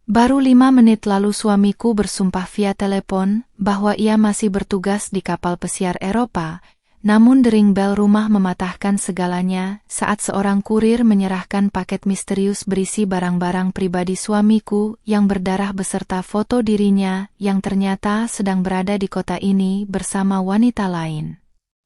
Baru 5 menit lalu suamiku bersumpah via telepon bahwa ia masih bertugas di kapal pesiar Eropa, namun dering bel rumah mematahkan segalanya saat seorang kurir menyerahkan paket misterius berisi barang-barang pribadi suamiku yang berdarah beserta foto dirinya yang ternyata sedang berada di kota ini bersama wanita lain.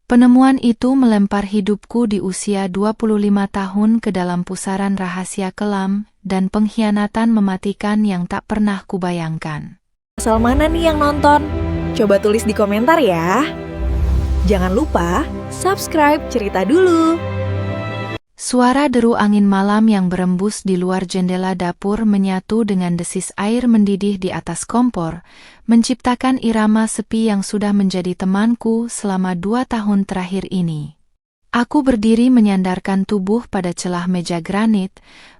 Penemuan itu melempar hidupku di usia 25 tahun ke dalam pusaran rahasia kelam dan pengkhianatan mematikan yang tak pernah kubayangkan. Asal mana nih yang nonton? Coba tulis di komentar ya. Jangan lupa subscribe Cerita Dulu. Suara deru angin malam yang berembus di luar jendela dapur menyatu dengan desis air mendidih di atas kompor, menciptakan irama sepi yang sudah menjadi temanku selama 2 tahun terakhir ini. Aku berdiri menyandarkan tubuh pada celah meja granit,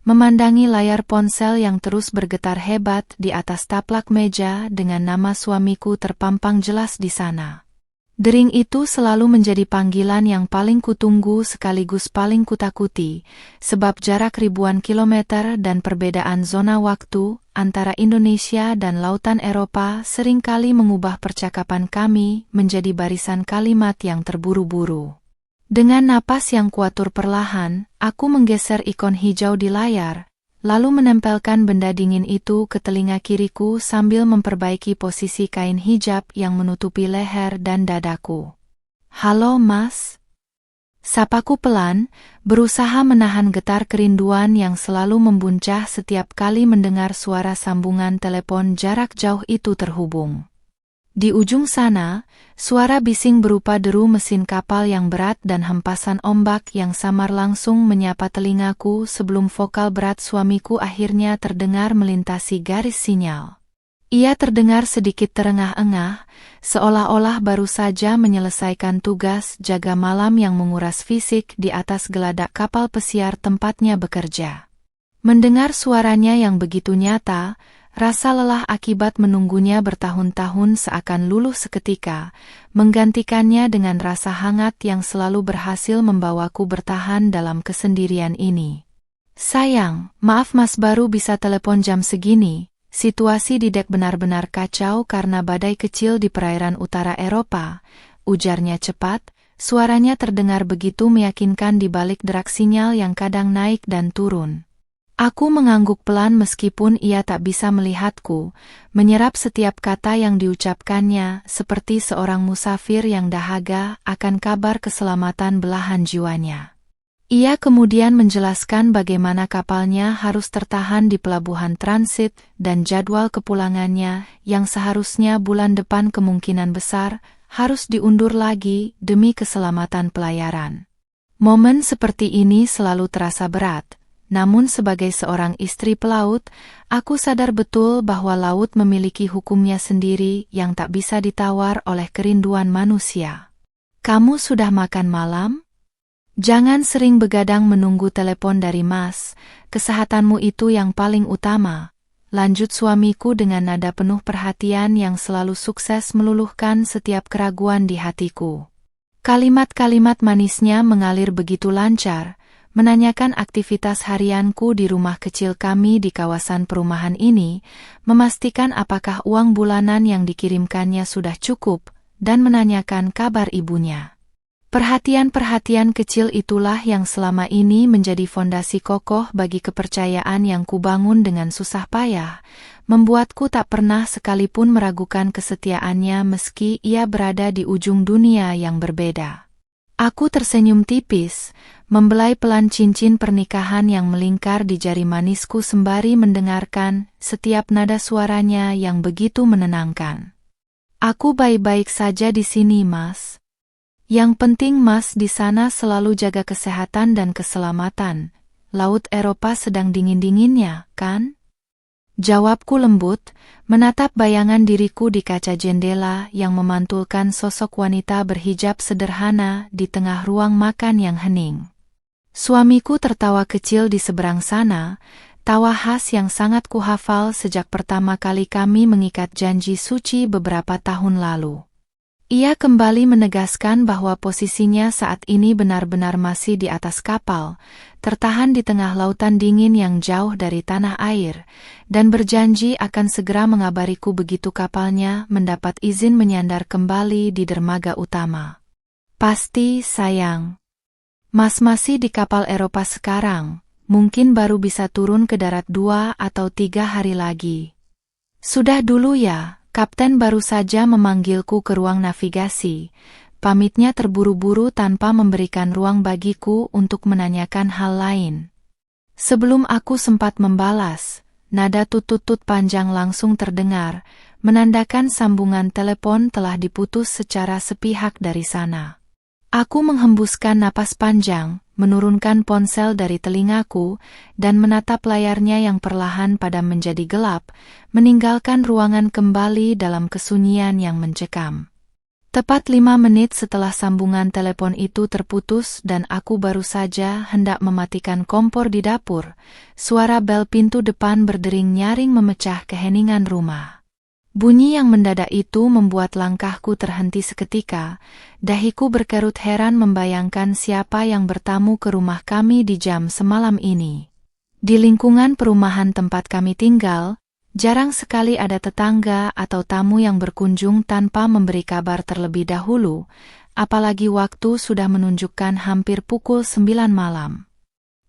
memandangi layar ponsel yang terus bergetar hebat di atas taplak meja dengan nama suamiku terpampang jelas di sana. Dering itu selalu menjadi panggilan yang paling kutunggu sekaligus paling kutakuti, sebab jarak ribuan kilometer dan perbedaan zona waktu antara Indonesia dan lautan Eropa seringkali mengubah percakapan kami menjadi barisan kalimat yang terburu-buru. Dengan napas yang kuatur perlahan, aku menggeser ikon hijau di layar, lalu menempelkan benda dingin itu ke telinga kiriku sambil memperbaiki posisi kain hijab yang menutupi leher dan dadaku. "Halo, Mas." Sapaku pelan, berusaha menahan getar kerinduan yang selalu membuncah setiap kali mendengar suara sambungan telepon jarak jauh itu terhubung. Di ujung sana, suara bising berupa deru mesin kapal yang berat dan hempasan ombak yang samar langsung menyapa telingaku sebelum vokal berat suamiku akhirnya terdengar melintasi garis sinyal. Ia terdengar sedikit terengah-engah, seolah-olah baru saja menyelesaikan tugas jaga malam yang menguras fisik di atas geladak kapal pesiar tempatnya bekerja. Mendengar suaranya yang begitu nyata, rasa lelah akibat menunggunya bertahun-tahun seakan luluh seketika, menggantikannya dengan rasa hangat yang selalu berhasil membawaku bertahan dalam kesendirian ini. "Sayang, maaf Mas baru bisa telepon jam segini. Situasi di dek benar-benar kacau karena badai kecil di perairan utara Eropa," ujarnya cepat, suaranya terdengar begitu meyakinkan di balik derak sinyal yang kadang naik dan turun. Aku mengangguk pelan meskipun ia tak bisa melihatku, menyerap setiap kata yang diucapkannya seperti seorang musafir yang dahaga akan kabar keselamatan belahan jiwanya. Ia kemudian menjelaskan bagaimana kapalnya harus tertahan di pelabuhan transit dan jadwal kepulangannya yang seharusnya bulan depan kemungkinan besar harus diundur lagi demi keselamatan pelayaran. Momen seperti ini selalu terasa berat. Namun sebagai seorang istri pelaut, aku sadar betul bahwa laut memiliki hukumnya sendiri yang tak bisa ditawar oleh kerinduan manusia. "Kamu sudah makan malam? Jangan sering begadang menunggu telepon dari Mas, kesehatanmu itu yang paling utama," lanjut suamiku dengan nada penuh perhatian yang selalu sukses meluluhkan setiap keraguan di hatiku. Kalimat-kalimat manisnya mengalir begitu lancar, menanyakan aktivitas harianku di rumah kecil kami di kawasan perumahan ini, memastikan apakah uang bulanan yang dikirimkannya sudah cukup, dan menanyakan kabar ibunya. Perhatian-perhatian kecil itulah yang selama ini menjadi fondasi kokoh bagi kepercayaan yang kubangun dengan susah payah, membuatku tak pernah sekalipun meragukan kesetiaannya meski ia berada di ujung dunia yang berbeda. Aku tersenyum tipis, membelai pelan cincin pernikahan yang melingkar di jari manisku sembari mendengarkan setiap nada suaranya yang begitu menenangkan. "Aku baik-baik saja di sini, Mas. Yang penting Mas di sana selalu jaga kesehatan dan keselamatan. Laut Eropa sedang dingin-dinginnya, kan?" Jawabku lembut, menatap bayangan diriku di kaca jendela yang memantulkan sosok wanita berhijab sederhana di tengah ruang makan yang hening. Suamiku tertawa kecil di seberang sana, tawa khas yang sangat kuhafal sejak pertama kali kami mengikat janji suci beberapa tahun lalu. Ia kembali menegaskan bahwa posisinya saat ini benar-benar masih di atas kapal, tertahan di tengah lautan dingin yang jauh dari tanah air, dan berjanji akan segera mengabariku begitu kapalnya mendapat izin menyandar kembali di dermaga utama. Pasti, sayang. Mas masih di kapal Eropa sekarang, mungkin baru bisa turun ke darat 2 atau 3 hari lagi. Sudah dulu ya. Kapten baru saja memanggilku ke ruang navigasi. Pamitnya terburu-buru tanpa memberikan ruang bagiku untuk menanyakan hal lain. Sebelum aku sempat membalas, nada tutut-tut panjang langsung terdengar, menandakan sambungan telepon telah diputus secara sepihak dari sana. Aku menghembuskan napas panjang, menurunkan ponsel dari telingaku, dan menatap layarnya yang perlahan padam menjadi gelap, meninggalkan ruangan kembali dalam kesunyian yang mencekam. Tepat 5 menit setelah sambungan telepon itu terputus dan aku baru saja hendak mematikan kompor di dapur, suara bel pintu depan berdering nyaring memecah keheningan rumah. Bunyi yang mendadak itu membuat langkahku terhenti seketika, dahiku berkerut heran membayangkan siapa yang bertamu ke rumah kami di jam semalam ini. Di lingkungan perumahan tempat kami tinggal, jarang sekali ada tetangga atau tamu yang berkunjung tanpa memberi kabar terlebih dahulu, apalagi waktu sudah menunjukkan hampir pukul 9 malam.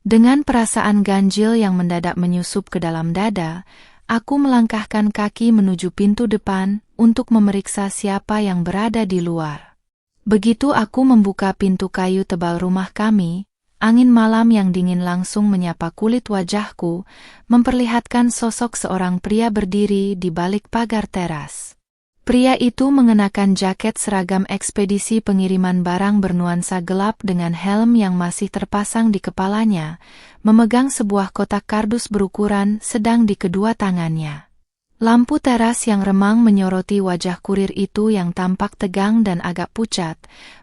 Dengan perasaan ganjil yang mendadak menyusup ke dalam dada, aku melangkahkan kaki menuju pintu depan untuk memeriksa siapa yang berada di luar. Begitu aku membuka pintu kayu tebal rumah kami, angin malam yang dingin langsung menyapa kulit wajahku, memperlihatkan sosok seorang pria berdiri di balik pagar teras. Pria itu mengenakan jaket seragam ekspedisi pengiriman barang bernuansa gelap dengan helm yang masih terpasang di kepalanya, memegang sebuah kotak kardus berukuran sedang di kedua tangannya. Lampu teras yang remang menyoroti wajah kurir itu yang tampak tegang dan agak pucat,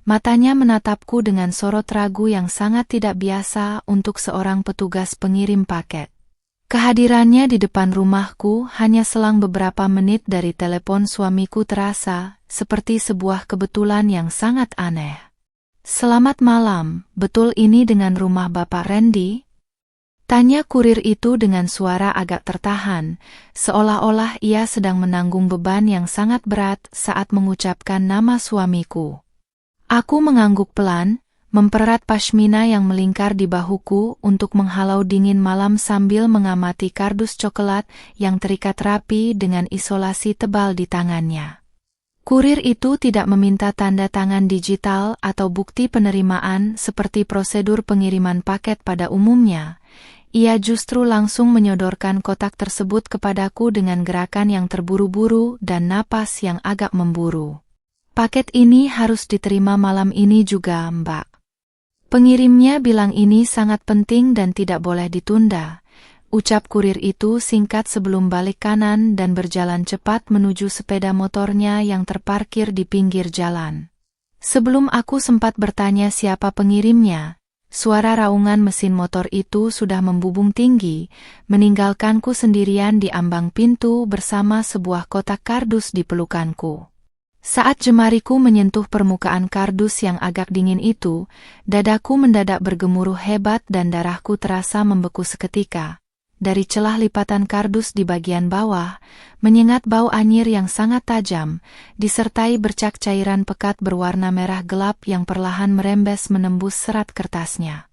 matanya menatapku dengan sorot ragu yang sangat tidak biasa untuk seorang petugas pengirim paket. Kehadirannya di depan rumahku hanya selang beberapa menit dari telepon suamiku terasa seperti sebuah kebetulan yang sangat aneh. "Selamat malam, betul ini dengan rumah Bapak Randy?" Tanya kurir itu dengan suara agak tertahan, seolah-olah ia sedang menanggung beban yang sangat berat saat mengucapkan nama suamiku. Aku mengangguk pelan, mempererat pashmina yang melingkar di bahuku untuk menghalau dingin malam sambil mengamati kardus coklat yang terikat rapi dengan isolasi tebal di tangannya. Kurir itu tidak meminta tanda tangan digital atau bukti penerimaan seperti prosedur pengiriman paket pada umumnya. Ia justru langsung menyodorkan kotak tersebut kepadaku dengan gerakan yang terburu-buru dan napas yang agak memburu. "Paket ini harus diterima malam ini juga, Mbak. Pengirimnya bilang ini sangat penting dan tidak boleh ditunda," ucap kurir itu singkat sebelum balik kanan dan berjalan cepat menuju sepeda motornya yang terparkir di pinggir jalan. Sebelum aku sempat bertanya siapa pengirimnya, suara raungan mesin motor itu sudah membubung tinggi, meninggalkanku sendirian di ambang pintu bersama sebuah kotak kardus di pelukanku. Saat jemariku menyentuh permukaan kardus yang agak dingin itu, dadaku mendadak bergemuruh hebat dan darahku terasa membeku seketika. Dari celah lipatan kardus di bagian bawah, menyengat bau anyir yang sangat tajam, disertai bercak cairan pekat berwarna merah gelap yang perlahan merembes menembus serat kertasnya.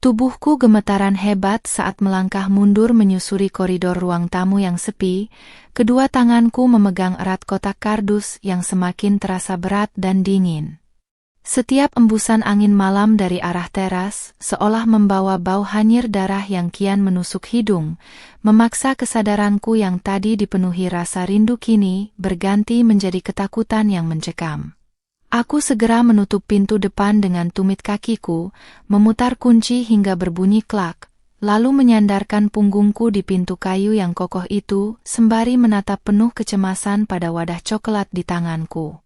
Tubuhku gemetaran hebat saat melangkah mundur menyusuri koridor ruang tamu yang sepi, kedua tanganku memegang erat kotak kardus yang semakin terasa berat dan dingin. Setiap embusan angin malam dari arah teras, seolah membawa bau hanyir darah yang kian menusuk hidung, memaksa kesadaranku yang tadi dipenuhi rasa rindu kini berganti menjadi ketakutan yang mencekam. Aku segera menutup pintu depan dengan tumit kakiku, memutar kunci hingga berbunyi klak, lalu menyandarkan punggungku di pintu kayu yang kokoh itu, sembari menatap penuh kecemasan pada wadah coklat di tanganku.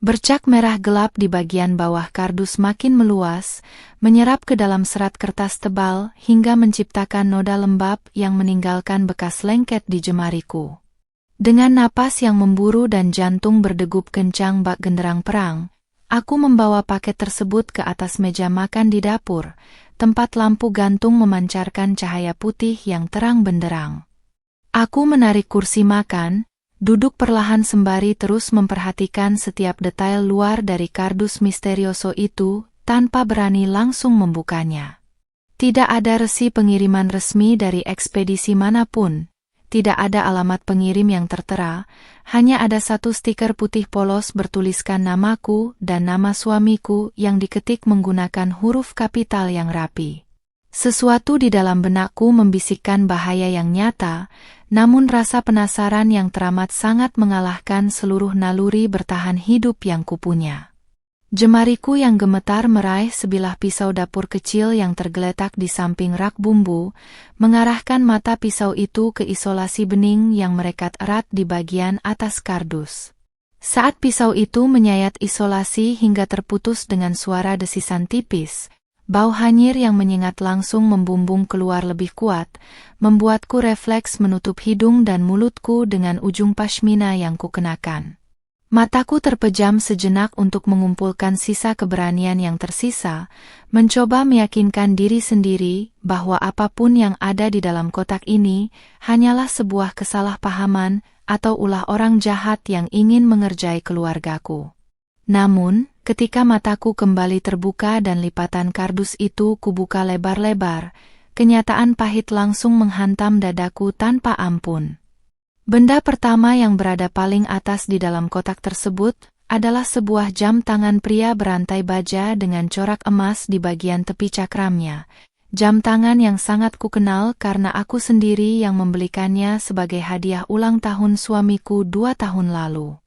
Bercak merah gelap di bagian bawah kardus makin meluas, menyerap ke dalam serat kertas tebal hingga menciptakan noda lembab yang meninggalkan bekas lengket di jemariku. Dengan napas yang memburu dan jantung berdegup kencang bak genderang perang, aku membawa paket tersebut ke atas meja makan di dapur, tempat lampu gantung memancarkan cahaya putih yang terang benderang. Aku menarik kursi makan, duduk perlahan sembari terus memperhatikan setiap detail luar dari kardus misterioso itu, tanpa berani langsung membukanya. Tidak ada resi pengiriman resmi dari ekspedisi manapun. Tidak ada alamat pengirim yang tertera, hanya ada satu stiker putih polos bertuliskan namaku dan nama suamiku yang diketik menggunakan huruf kapital yang rapi. Sesuatu di dalam benakku membisikkan bahaya yang nyata, namun rasa penasaran yang teramat sangat mengalahkan seluruh naluri bertahan hidup yang kupunya. Jemariku yang gemetar meraih sebilah pisau dapur kecil yang tergeletak di samping rak bumbu, mengarahkan mata pisau itu ke isolasi bening yang merekat erat di bagian atas kardus. Saat pisau itu menyayat isolasi hingga terputus dengan suara desisan tipis, bau hanyir yang menyengat langsung membumbung keluar lebih kuat, membuatku refleks menutup hidung dan mulutku dengan ujung pashmina yang kukenakan. Mataku terpejam sejenak untuk mengumpulkan sisa keberanian yang tersisa, mencoba meyakinkan diri sendiri bahwa apapun yang ada di dalam kotak ini hanyalah sebuah kesalahpahaman atau ulah orang jahat yang ingin mengerjai keluargaku. Namun, ketika mataku kembali terbuka dan lipatan kardus itu kubuka lebar-lebar, kenyataan pahit langsung menghantam dadaku tanpa ampun. Benda pertama yang berada paling atas di dalam kotak tersebut adalah sebuah jam tangan pria berantai baja dengan corak emas di bagian tepi cakramnya. Jam tangan yang sangat kukenal karena aku sendiri yang membelikannya sebagai hadiah ulang tahun suamiku 2 tahun lalu.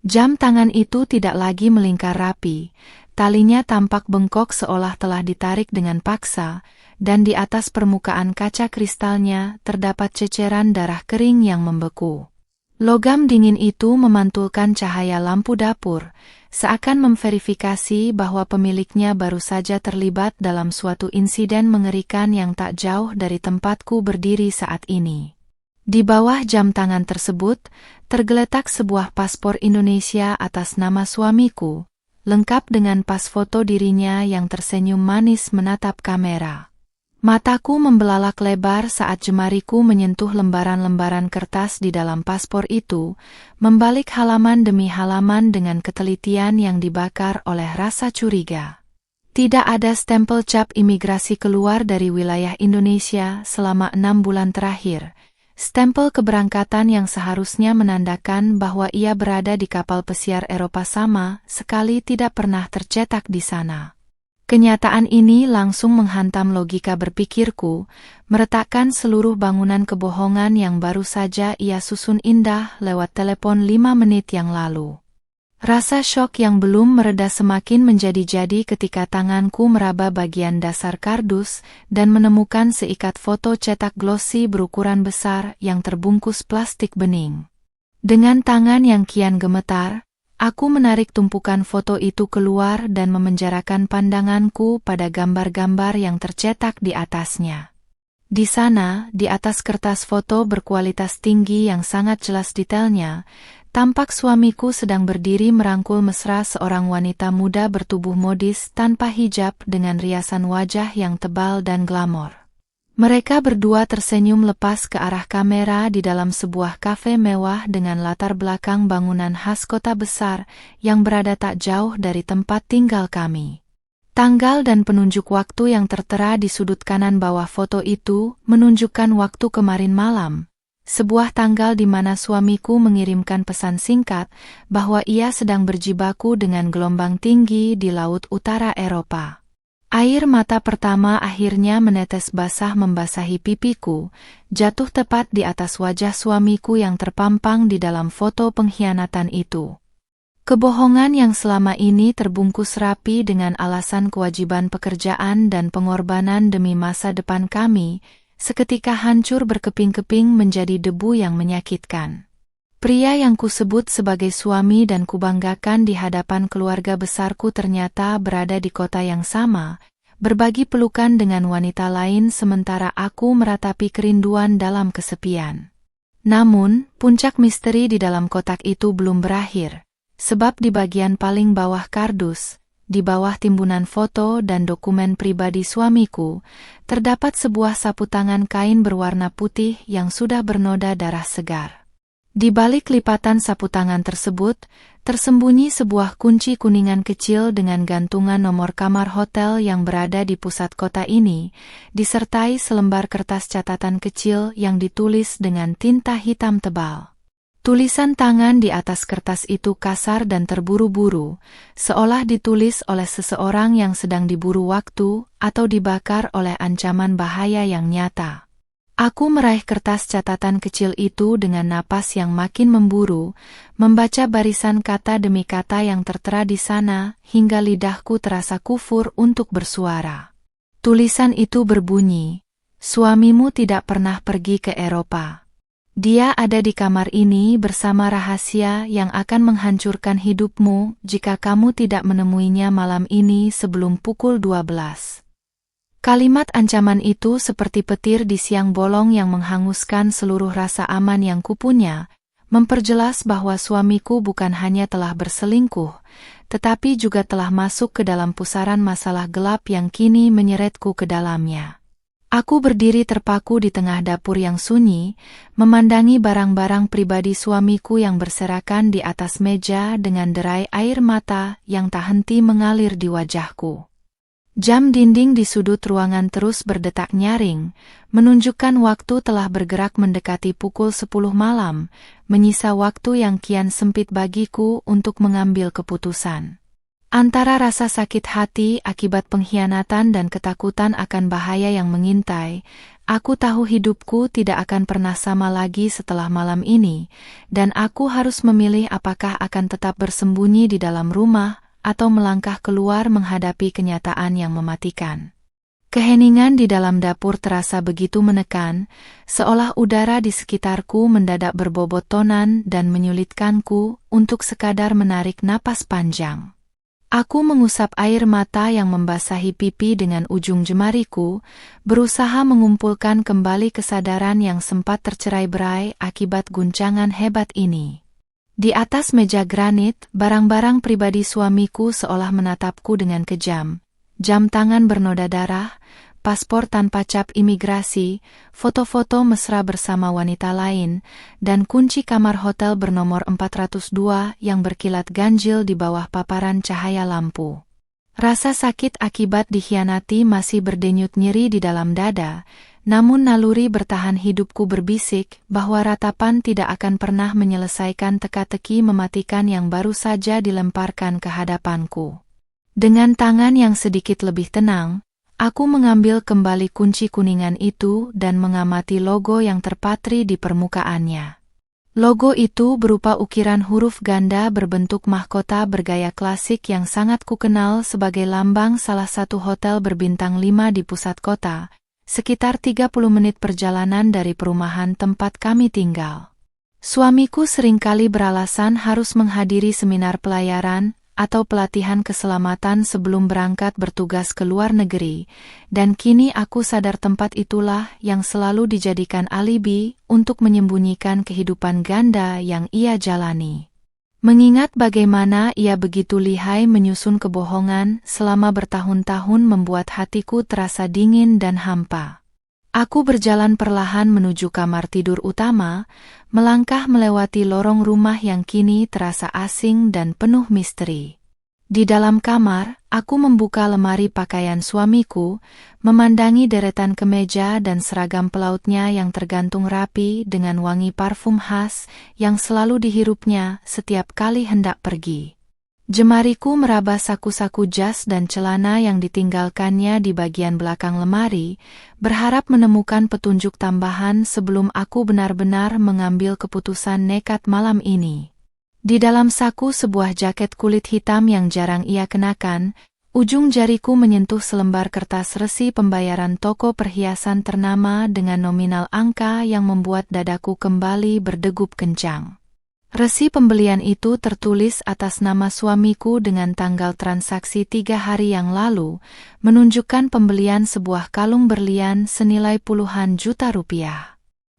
Jam tangan itu tidak lagi melingkar rapi, talinya tampak bengkok seolah telah ditarik dengan paksa, dan di atas permukaan kaca kristalnya terdapat ceceran darah kering yang membeku. Logam dingin itu memantulkan cahaya lampu dapur, seakan memverifikasi bahwa pemiliknya baru saja terlibat dalam suatu insiden mengerikan yang tak jauh dari tempatku berdiri saat ini. Di bawah jam tangan tersebut, tergeletak sebuah paspor Indonesia atas nama suamiku, lengkap dengan pas foto dirinya yang tersenyum manis menatap kamera. Mataku membelalak lebar saat jemariku menyentuh lembaran-lembaran kertas di dalam paspor itu, membalik halaman demi halaman dengan ketelitian yang dibakar oleh rasa curiga. Tidak ada stempel cap imigrasi keluar dari wilayah Indonesia selama 6 bulan terakhir. Stempel keberangkatan yang seharusnya menandakan bahwa ia berada di kapal pesiar Eropa sama sekali tidak pernah tercetak di sana. Kenyataan ini langsung menghantam logika berpikirku, meretakkan seluruh bangunan kebohongan yang baru saja ia susun indah lewat telepon 5 menit yang lalu. Rasa syok yang belum mereda semakin menjadi-jadi ketika tanganku meraba bagian dasar kardus dan menemukan seikat foto cetak glossy berukuran besar yang terbungkus plastik bening. Dengan tangan yang kian gemetar, aku menarik tumpukan foto itu keluar dan memenjarakan pandanganku pada gambar-gambar yang tercetak di atasnya. Di sana, di atas kertas foto berkualitas tinggi yang sangat jelas detailnya, tampak suamiku sedang berdiri merangkul mesra seorang wanita muda bertubuh modis tanpa hijab dengan riasan wajah yang tebal dan glamor. Mereka berdua tersenyum lepas ke arah kamera di dalam sebuah kafe mewah dengan latar belakang bangunan khas kota besar yang berada tak jauh dari tempat tinggal kami. Tanggal dan penunjuk waktu yang tertera di sudut kanan bawah foto itu menunjukkan waktu kemarin malam. Sebuah tanggal di mana suamiku mengirimkan pesan singkat bahwa ia sedang berjibaku dengan gelombang tinggi di laut utara Eropa. Air mata pertama akhirnya menetes basah membasahi pipiku, jatuh tepat di atas wajah suamiku yang terpampang di dalam foto pengkhianatan itu. Kebohongan yang selama ini terbungkus rapi dengan alasan kewajiban pekerjaan dan pengorbanan demi masa depan kami, seketika hancur berkeping-keping menjadi debu yang menyakitkan. Pria yang kusebut sebagai suami dan kubanggakan di hadapan keluarga besarku ternyata berada di kota yang sama, berbagi pelukan dengan wanita lain sementara aku meratapi kerinduan dalam kesepian. Namun, puncak misteri di dalam kotak itu belum berakhir, sebab di bagian paling bawah kardus, di bawah timbunan foto dan dokumen pribadi suamiku, terdapat sebuah sapu tangan kain berwarna putih yang sudah bernoda darah segar. Di balik lipatan sapu tangan tersebut, tersembunyi sebuah kunci kuningan kecil dengan gantungan nomor kamar hotel yang berada di pusat kota ini, disertai selembar kertas catatan kecil yang ditulis dengan tinta hitam tebal. Tulisan tangan di atas kertas itu kasar dan terburu-buru, seolah ditulis oleh seseorang yang sedang diburu waktu atau dibakar oleh ancaman bahaya yang nyata. Aku meraih kertas catatan kecil itu dengan napas yang makin memburu, membaca barisan kata demi kata yang tertera di sana, hingga lidahku terasa kufur untuk bersuara. Tulisan itu berbunyi, "Suamimu tidak pernah pergi ke Eropa. Dia ada di kamar ini bersama rahasia yang akan menghancurkan hidupmu jika kamu tidak menemuinya malam ini sebelum pukul 12. Kalimat ancaman itu seperti petir di siang bolong yang menghanguskan seluruh rasa aman yang kupunya, memperjelas bahwa suamiku bukan hanya telah berselingkuh, tetapi juga telah masuk ke dalam pusaran masalah gelap yang kini menyeretku ke dalamnya. Aku berdiri terpaku di tengah dapur yang sunyi, memandangi barang-barang pribadi suamiku yang berserakan di atas meja dengan derai air mata yang tak henti mengalir di wajahku. Jam dinding di sudut ruangan terus berdetak nyaring, menunjukkan waktu telah bergerak mendekati pukul 10 malam, menyisa waktu yang kian sempit bagiku untuk mengambil keputusan. Antara rasa sakit hati akibat pengkhianatan dan ketakutan akan bahaya yang mengintai, aku tahu hidupku tidak akan pernah sama lagi setelah malam ini, dan aku harus memilih apakah akan tetap bersembunyi di dalam rumah, atau melangkah keluar menghadapi kenyataan yang mematikan. Keheningan di dalam dapur terasa begitu menekan, seolah udara di sekitarku mendadak berbobotonan dan menyulitkanku untuk sekadar menarik napas panjang. Aku mengusap air mata yang membasahi pipi dengan ujung jemariku, berusaha mengumpulkan kembali kesadaran yang sempat tercerai-berai akibat guncangan hebat ini. Di atas meja granit, barang-barang pribadi suamiku seolah menatapku dengan kejam. Jam tangan bernoda darah, paspor tanpa cap imigrasi, foto-foto mesra bersama wanita lain, dan kunci kamar hotel bernomor 402 yang berkilat ganjil di bawah paparan cahaya lampu. Rasa sakit akibat dikhianati masih berdenyut nyeri di dalam dada, namun naluri bertahan hidupku berbisik bahwa ratapan tidak akan pernah menyelesaikan teka-teki mematikan yang baru saja dilemparkan ke hadapanku. Dengan tangan yang sedikit lebih tenang, aku mengambil kembali kunci kuningan itu dan mengamati logo yang terpatri di permukaannya. Logo itu berupa ukiran huruf ganda berbentuk mahkota bergaya klasik yang sangat kukenal sebagai lambang salah satu hotel berbintang 5 di pusat kota, sekitar 30 menit perjalanan dari perumahan tempat kami tinggal. Suamiku seringkali beralasan harus menghadiri seminar pelayaran atau pelatihan keselamatan sebelum berangkat bertugas ke luar negeri, dan kini aku sadar tempat itulah yang selalu dijadikan alibi untuk menyembunyikan kehidupan ganda yang ia jalani. Mengingat bagaimana ia begitu lihai menyusun kebohongan selama bertahun-tahun membuat hatiku terasa dingin dan hampa. Aku berjalan perlahan menuju kamar tidur utama, melangkah melewati lorong rumah yang kini terasa asing dan penuh misteri. Di dalam kamar, aku membuka lemari pakaian suamiku, memandangi deretan kemeja dan seragam pelautnya yang tergantung rapi dengan wangi parfum khas yang selalu dihirupnya setiap kali hendak pergi. Jemariku meraba saku-saku jas dan celana yang ditinggalkannya di bagian belakang lemari, berharap menemukan petunjuk tambahan sebelum aku benar-benar mengambil keputusan nekat malam ini. Di dalam saku sebuah jaket kulit hitam yang jarang ia kenakan, ujung jariku menyentuh selembar kertas resi pembayaran toko perhiasan ternama dengan nominal angka yang membuat dadaku kembali berdegup kencang. Resi pembelian itu tertulis atas nama suamiku dengan tanggal transaksi 3 hari yang lalu, menunjukkan pembelian sebuah kalung berlian senilai puluhan juta rupiah.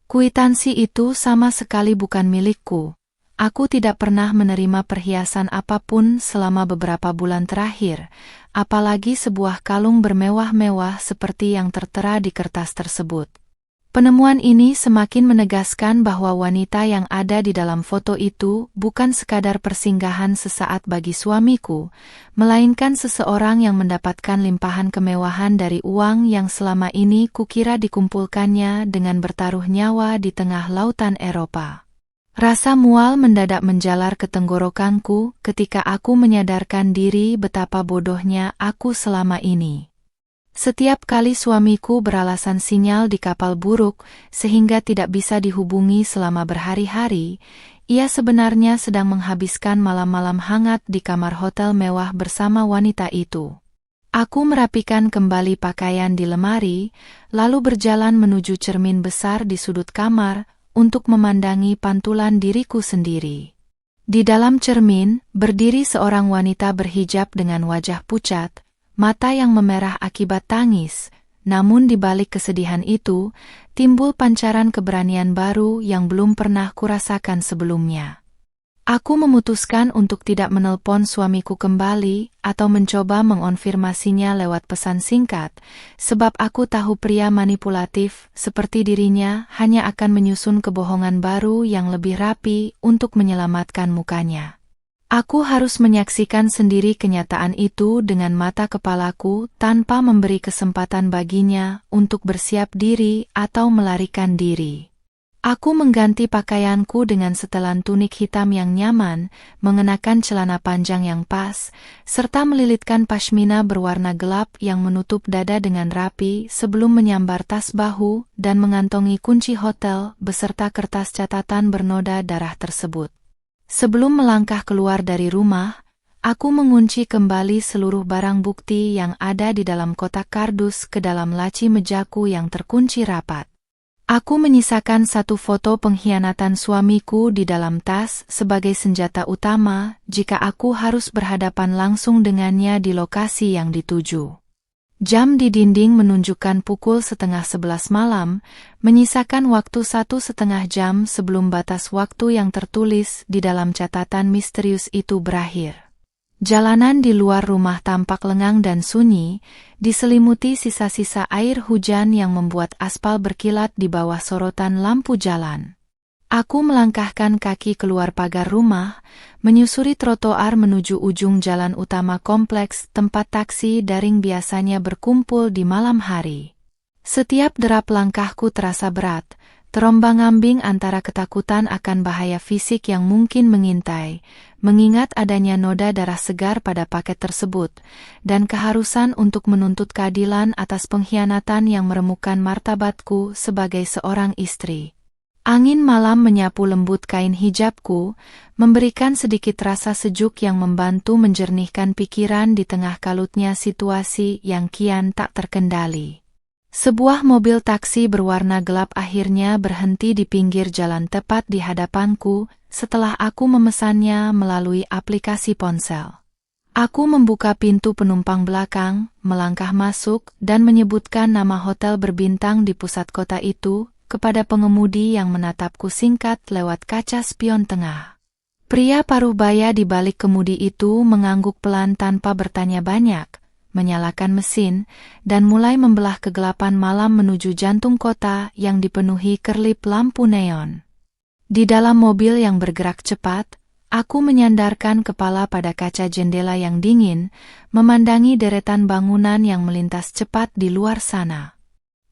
Kwitansi itu sama sekali bukan milikku. Aku tidak pernah menerima perhiasan apapun selama beberapa bulan terakhir, apalagi sebuah kalung bermewah-mewah seperti yang tertera di kertas tersebut. Penemuan ini semakin menegaskan bahwa wanita yang ada di dalam foto itu bukan sekadar persinggahan sesaat bagi suamiku, melainkan seseorang yang mendapatkan limpahan kemewahan dari uang yang selama ini kukira dikumpulkannya dengan bertaruh nyawa di tengah lautan Eropa. Rasa mual mendadak menjalar ke tenggorokanku ketika aku menyadarkan diri betapa bodohnya aku selama ini. Setiap kali suamiku beralasan sinyal di kapal buruk sehingga tidak bisa dihubungi selama berhari-hari, ia sebenarnya sedang menghabiskan malam-malam hangat di kamar hotel mewah bersama wanita itu. Aku merapikan kembali pakaian di lemari, lalu berjalan menuju cermin besar di sudut kamar, untuk memandangi pantulan diriku sendiri. Di dalam cermin, berdiri seorang wanita berhijab dengan wajah pucat, mata yang memerah akibat tangis, namun di balik kesedihan itu, timbul pancaran keberanian baru yang belum pernah kurasakan sebelumnya. Aku memutuskan untuk tidak menelpon suamiku kembali atau mencoba mengonfirmasinya lewat pesan singkat, sebab aku tahu pria manipulatif seperti dirinya hanya akan menyusun kebohongan baru yang lebih rapi untuk menyelamatkan mukanya. Aku harus menyaksikan sendiri kenyataan itu dengan mata kepalaku tanpa memberi kesempatan baginya untuk bersiap diri atau melarikan diri. Aku mengganti pakaianku dengan setelan tunik hitam yang nyaman, mengenakan celana panjang yang pas, serta melilitkan pashmina berwarna gelap yang menutup dada dengan rapi sebelum menyambar tas bahu dan mengantongi kunci hotel beserta kertas catatan bernoda darah tersebut. Sebelum melangkah keluar dari rumah, aku mengunci kembali seluruh barang bukti yang ada di dalam kotak kardus ke dalam laci mejaku yang terkunci rapat. Aku menyisakan satu foto pengkhianatan suamiku di dalam tas sebagai senjata utama jika aku harus berhadapan langsung dengannya di lokasi yang dituju. Jam di dinding menunjukkan pukul 10:30 malam, menyisakan waktu 1,5 jam sebelum batas waktu yang tertulis di dalam catatan misterius itu berakhir. Jalanan di luar rumah tampak lengang dan sunyi, diselimuti sisa-sisa air hujan yang membuat aspal berkilat di bawah sorotan lampu jalan. Aku melangkahkan kaki keluar pagar rumah, menyusuri trotoar menuju ujung jalan utama kompleks tempat taksi daring biasanya berkumpul di malam hari. Setiap derap langkahku terasa berat, terombang-ambing antara ketakutan akan bahaya fisik yang mungkin mengintai, mengingat adanya noda darah segar pada paket tersebut, dan keharusan untuk menuntut keadilan atas pengkhianatan yang meremukkan martabatku sebagai seorang istri. Angin malam menyapu lembut kain hijabku, memberikan sedikit rasa sejuk yang membantu menjernihkan pikiran di tengah kalutnya situasi yang kian tak terkendali. Sebuah mobil taksi berwarna gelap akhirnya berhenti di pinggir jalan tepat di hadapanku setelah aku memesannya melalui aplikasi ponsel. Aku membuka pintu penumpang belakang, melangkah masuk, dan menyebutkan nama hotel berbintang di pusat kota itu kepada pengemudi yang menatapku singkat lewat kaca spion tengah. Pria paruh baya di balik kemudi itu mengangguk pelan tanpa bertanya banyak, menyalakan mesin, dan mulai membelah kegelapan malam menuju jantung kota yang dipenuhi kerlip lampu neon. Di dalam mobil yang bergerak cepat, aku menyandarkan kepala pada kaca jendela yang dingin, memandangi deretan bangunan yang melintas cepat di luar sana.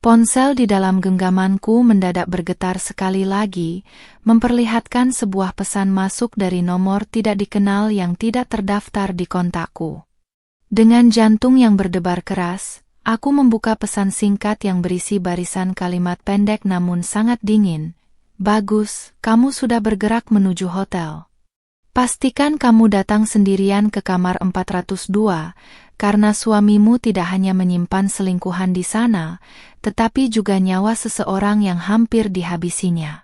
Ponsel di dalam genggamanku mendadak bergetar sekali lagi, memperlihatkan sebuah pesan masuk dari nomor tidak dikenal yang tidak terdaftar di kontakku. Dengan jantung yang berdebar keras, aku membuka pesan singkat yang berisi barisan kalimat pendek namun sangat dingin. Bagus, kamu sudah bergerak menuju hotel. Pastikan kamu datang sendirian ke kamar 402, karena suamimu tidak hanya menyimpan selingkuhan di sana, tetapi juga nyawa seseorang yang hampir dihabisinya.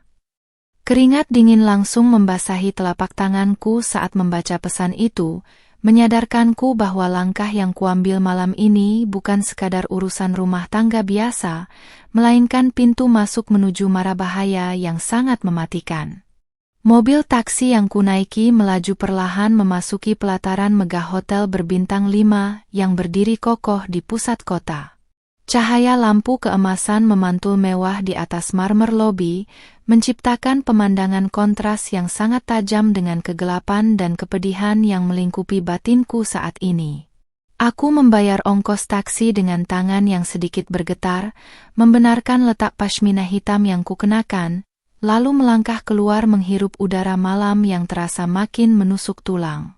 Keringat dingin langsung membasahi telapak tanganku saat membaca pesan itu, menyadarkanku bahwa langkah yang kuambil malam ini bukan sekadar urusan rumah tangga biasa, melainkan pintu masuk menuju mara bahaya yang sangat mematikan. Mobil taksi yang kunaiki melaju perlahan memasuki pelataran megah hotel berbintang 5 yang berdiri kokoh di pusat kota. Cahaya lampu keemasan memantul mewah di atas marmer lobi, menciptakan pemandangan kontras yang sangat tajam dengan kegelapan dan kepedihan yang melingkupi batinku saat ini. Aku membayar ongkos taksi dengan tangan yang sedikit bergetar, membenarkan letak pashmina hitam yang kukenakan, lalu melangkah keluar menghirup udara malam yang terasa makin menusuk tulang.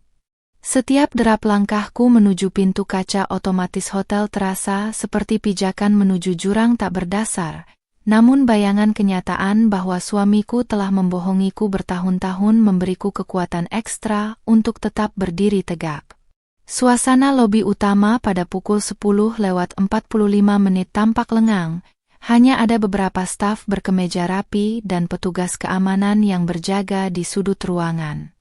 Setiap derap langkahku menuju pintu kaca otomatis hotel terasa seperti pijakan menuju jurang tak berdasar, namun bayangan kenyataan bahwa suamiku telah membohongiku bertahun-tahun memberiku kekuatan ekstra untuk tetap berdiri tegak. Suasana lobi utama pada pukul 10:45 tampak lengang. Hanya ada beberapa staf berkemeja rapi dan petugas keamanan yang berjaga di sudut ruangan.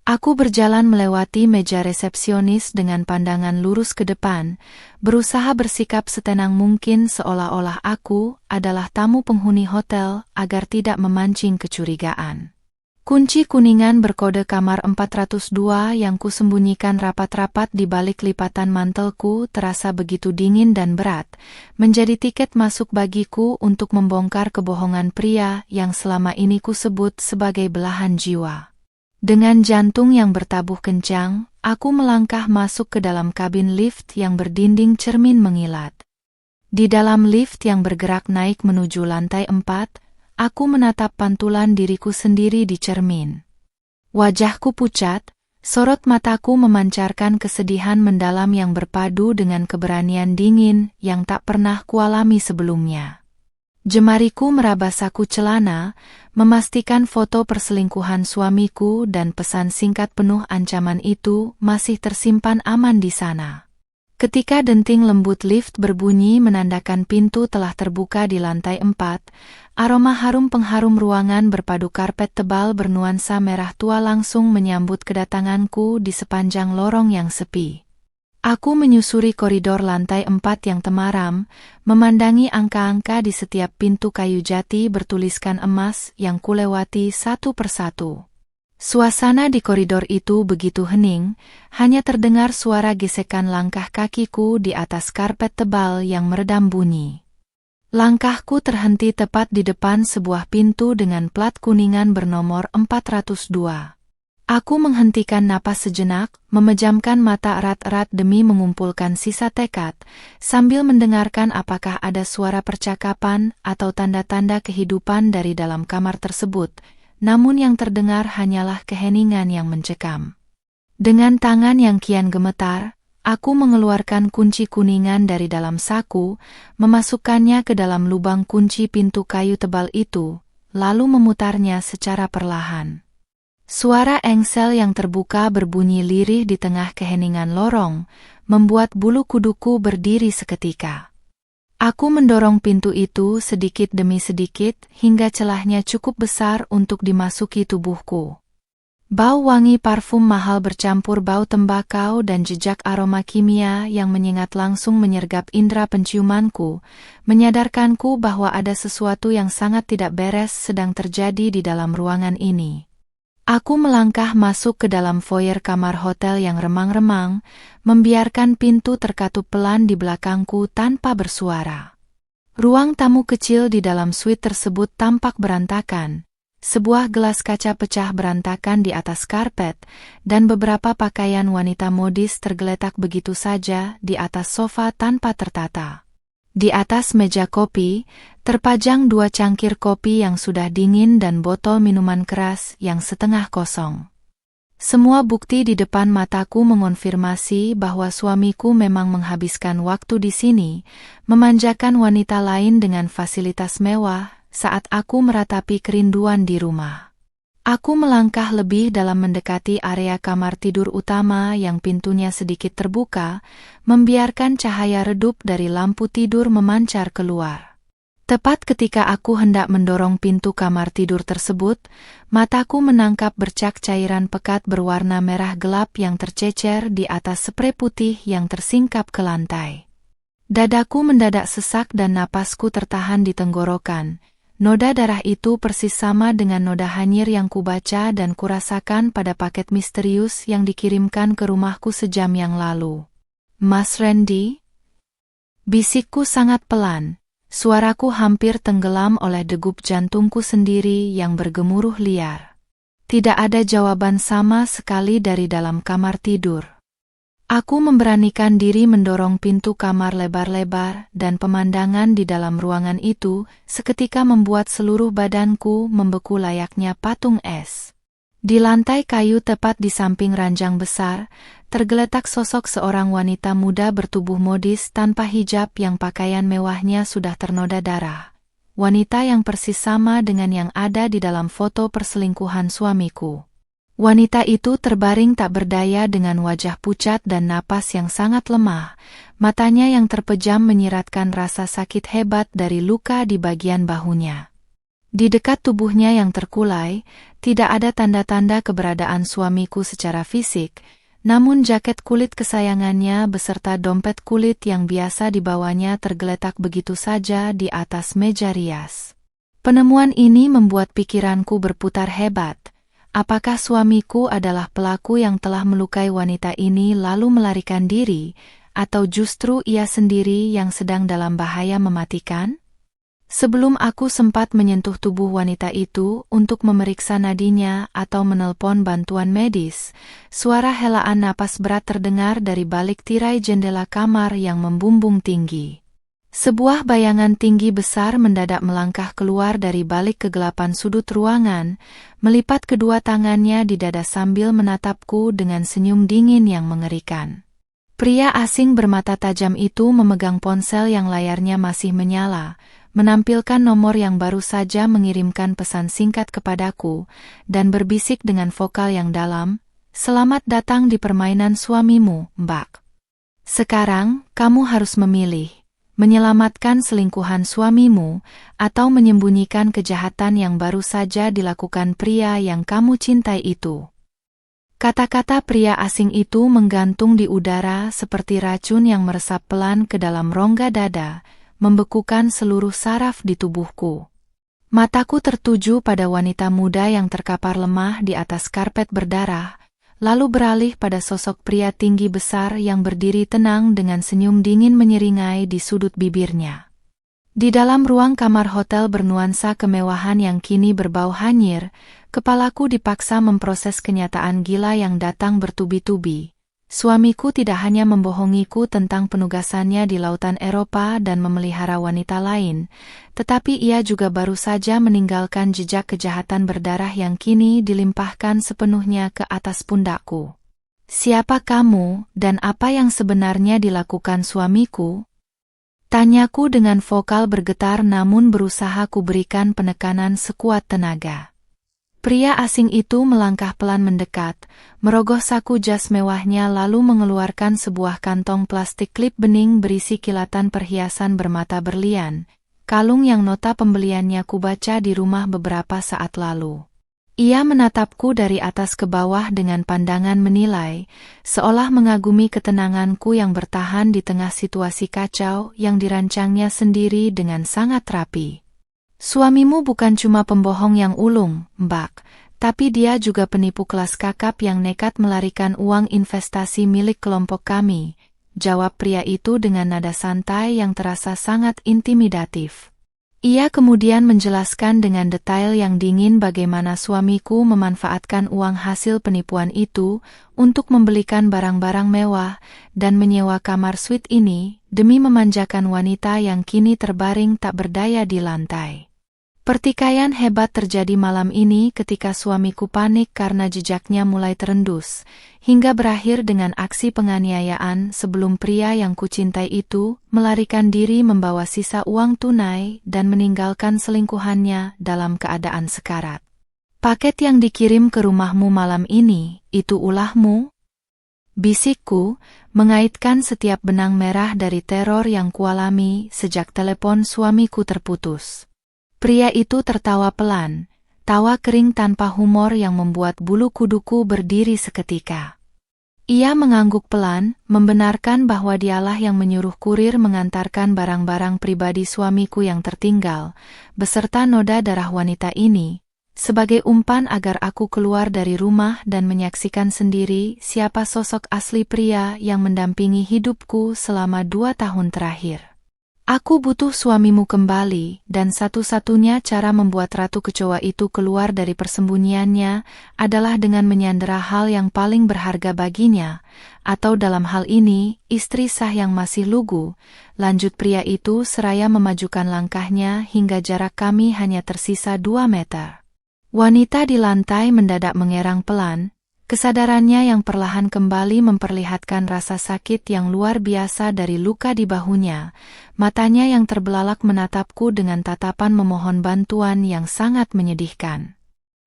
Aku berjalan melewati meja resepsionis dengan pandangan lurus ke depan, berusaha bersikap setenang mungkin seolah-olah aku adalah tamu penghuni hotel agar tidak memancing kecurigaan. Kunci kuningan berkode kamar 402 yang kusembunyikan rapat-rapat di balik lipatan mantelku terasa begitu dingin dan berat, menjadi tiket masuk bagiku untuk membongkar kebohongan pria yang selama ini kusebut sebagai belahan jiwa. Dengan jantung yang bertabuh kencang, aku melangkah masuk ke dalam kabin lift yang berdinding cermin mengilat. Di dalam lift yang bergerak naik menuju lantai 4, aku menatap pantulan diriku sendiri di cermin. Wajahku pucat, sorot mataku memancarkan kesedihan mendalam yang berpadu dengan keberanian dingin yang tak pernah kualami sebelumnya. Jemariku meraba saku celana, memastikan foto perselingkuhan suamiku dan pesan singkat penuh ancaman itu masih tersimpan aman di sana. Ketika denting lembut lift berbunyi menandakan pintu telah terbuka di lantai 4, aroma harum pengharum ruangan berpadu karpet tebal bernuansa merah tua langsung menyambut kedatanganku di sepanjang lorong yang sepi. Aku menyusuri koridor lantai 4 yang temaram, memandangi angka-angka di setiap pintu kayu jati bertuliskan emas yang kulewati satu persatu. Suasana di koridor itu begitu hening, hanya terdengar suara gesekan langkah kakiku di atas karpet tebal yang meredam bunyi. Langkahku terhenti tepat di depan sebuah pintu dengan plat kuningan bernomor 402. Aku menghentikan napas sejenak, memejamkan mata erat-erat demi mengumpulkan sisa tekad, sambil mendengarkan apakah ada suara percakapan atau tanda-tanda kehidupan dari dalam kamar tersebut. Namun yang terdengar hanyalah keheningan yang mencekam. Dengan tangan yang kian gemetar, aku mengeluarkan kunci kuningan dari dalam saku, memasukkannya ke dalam lubang kunci pintu kayu tebal itu, lalu memutarnya secara perlahan. Suara engsel yang terbuka berbunyi lirih di tengah keheningan lorong, membuat bulu kuduku berdiri seketika. Aku mendorong pintu itu sedikit demi sedikit hingga celahnya cukup besar untuk dimasuki tubuhku. Bau wangi parfum mahal bercampur bau tembakau dan jejak aroma kimia yang menyengat langsung menyergap indera penciumanku, menyadarkanku bahwa ada sesuatu yang sangat tidak beres sedang terjadi di dalam ruangan ini. Aku melangkah masuk ke dalam foyer kamar hotel yang remang-remang, membiarkan pintu terkatup pelan di belakangku tanpa bersuara. Ruang tamu kecil di dalam suite tersebut tampak berantakan. Sebuah gelas kaca pecah berantakan di atas karpet, dan beberapa pakaian wanita modis tergeletak begitu saja di atas sofa tanpa tertata. Di atas meja kopi, terpajang 2 cangkir kopi yang sudah dingin dan botol minuman keras yang setengah kosong. Semua bukti di depan mataku mengonfirmasi bahwa suamiku memang menghabiskan waktu di sini, memanjakan wanita lain dengan fasilitas mewah, saat aku meratapi kerinduan di rumah. Aku melangkah lebih dalam mendekati area kamar tidur utama yang pintunya sedikit terbuka, membiarkan cahaya redup dari lampu tidur memancar keluar. Tepat ketika aku hendak mendorong pintu kamar tidur tersebut, mataku menangkap bercak cairan pekat berwarna merah gelap yang tercecer di atas sprei putih yang tersingkap ke lantai. Dadaku mendadak sesak dan napasku tertahan di tenggorokan. Noda darah itu persis sama dengan noda hanyir yang kubaca dan kurasakan pada paket misterius yang dikirimkan ke rumahku sejam yang lalu. Mas Randy? Bisikku sangat pelan. Suaraku hampir tenggelam oleh degup jantungku sendiri yang bergemuruh liar. Tidak ada jawaban sama sekali dari dalam kamar tidur. Aku memberanikan diri mendorong pintu kamar lebar-lebar dan pemandangan di dalam ruangan itu seketika membuat seluruh badanku membeku layaknya patung es. Di lantai kayu tepat di samping ranjang besar, tergeletak sosok seorang wanita muda bertubuh modis tanpa hijab yang pakaian mewahnya sudah ternoda darah. Wanita yang persis sama dengan yang ada di dalam foto perselingkuhan suamiku. Wanita itu terbaring tak berdaya dengan wajah pucat dan napas yang sangat lemah. Matanya yang terpejam menyiratkan rasa sakit hebat dari luka di bagian bahunya. Di dekat tubuhnya yang terkulai, tidak ada tanda-tanda keberadaan suamiku secara fisik, namun jaket kulit kesayangannya beserta dompet kulit yang biasa dibawanya tergeletak begitu saja di atas meja rias. Penemuan ini membuat pikiranku berputar hebat. Apakah suamiku adalah pelaku yang telah melukai wanita ini lalu melarikan diri, atau justru ia sendiri yang sedang dalam bahaya mematikan? Sebelum aku sempat menyentuh tubuh wanita itu untuk memeriksa nadinya atau menelpon bantuan medis, suara helaan napas berat terdengar dari balik tirai jendela kamar yang membumbung tinggi. Sebuah bayangan tinggi besar mendadak melangkah keluar dari balik kegelapan sudut ruangan, melipat kedua tangannya di dada sambil menatapku dengan senyum dingin yang mengerikan. Pria asing bermata tajam itu memegang ponsel yang layarnya masih menyala, menampilkan nomor yang baru saja mengirimkan pesan singkat kepadaku, dan berbisik dengan vokal yang dalam, "Selamat datang di permainan suamimu, Mbak. Sekarang, kamu harus memilih, menyelamatkan selingkuhan suamimu, atau menyembunyikan kejahatan yang baru saja dilakukan pria yang kamu cintai itu." Kata-kata pria asing itu menggantung di udara seperti racun yang meresap pelan ke dalam rongga dada, membekukan seluruh saraf di tubuhku. Mataku tertuju pada wanita muda yang terkapar lemah di atas karpet berdarah, lalu beralih pada sosok pria tinggi besar yang berdiri tenang dengan senyum dingin menyeringai di sudut bibirnya. Di dalam ruang kamar hotel bernuansa kemewahan yang kini berbau hanyir, kepalaku dipaksa memproses kenyataan gila yang datang bertubi-tubi. Suamiku tidak hanya membohongiku tentang penugasannya di lautan Eropa dan memelihara wanita lain, tetapi ia juga baru saja meninggalkan jejak kejahatan berdarah yang kini dilimpahkan sepenuhnya ke atas pundakku. Siapa kamu dan apa yang sebenarnya dilakukan suamiku? Tanyaku dengan vokal bergetar namun berusaha kuberikan penekanan sekuat tenaga. Pria asing itu melangkah pelan mendekat, merogoh saku jas mewahnya lalu mengeluarkan sebuah kantong plastik klip bening berisi kilatan perhiasan bermata berlian, kalung yang nota pembeliannya kubaca di rumah beberapa saat lalu. Ia menatapku dari atas ke bawah dengan pandangan menilai, seolah mengagumi ketenanganku yang bertahan di tengah situasi kacau yang dirancangnya sendiri dengan sangat rapi. Suamimu bukan cuma pembohong yang ulung, Mbak, tapi dia juga penipu kelas kakap yang nekat melarikan uang investasi milik kelompok kami, jawab pria itu dengan nada santai yang terasa sangat intimidatif. Ia kemudian menjelaskan dengan detail yang dingin bagaimana suamiku memanfaatkan uang hasil penipuan itu untuk membelikan barang-barang mewah dan menyewa kamar suite ini demi memanjakan wanita yang kini terbaring tak berdaya di lantai. Pertikaian hebat terjadi malam ini ketika suamiku panik karena jejaknya mulai terendus, hingga berakhir dengan aksi penganiayaan sebelum pria yang kucintai itu melarikan diri membawa sisa uang tunai dan meninggalkan selingkuhannya dalam keadaan sekarat. Paket yang dikirim ke rumahmu malam ini, itu ulahmu? Bisikku, mengaitkan setiap benang merah dari teror yang kualami sejak telepon suamiku terputus. Pria itu tertawa pelan, tawa kering tanpa humor yang membuat bulu kuduku berdiri seketika. Ia mengangguk pelan, membenarkan bahwa dialah yang menyuruh kurir mengantarkan barang-barang pribadi suamiku yang tertinggal, beserta noda darah wanita ini, sebagai umpan agar aku keluar dari rumah dan menyaksikan sendiri siapa sosok asli pria yang mendampingi hidupku selama 2 tahun terakhir. Aku butuh suamimu kembali, dan satu-satunya cara membuat ratu kecoa itu keluar dari persembunyiannya adalah dengan menyandera hal yang paling berharga baginya, atau dalam hal ini, istri sah yang masih lugu. Lanjut pria itu seraya memajukan langkahnya hingga jarak kami hanya tersisa 2 meter. Wanita di lantai mendadak mengerang pelan. Kesadarannya yang perlahan kembali memperlihatkan rasa sakit yang luar biasa dari luka di bahunya. Matanya yang terbelalak menatapku dengan tatapan memohon bantuan yang sangat menyedihkan.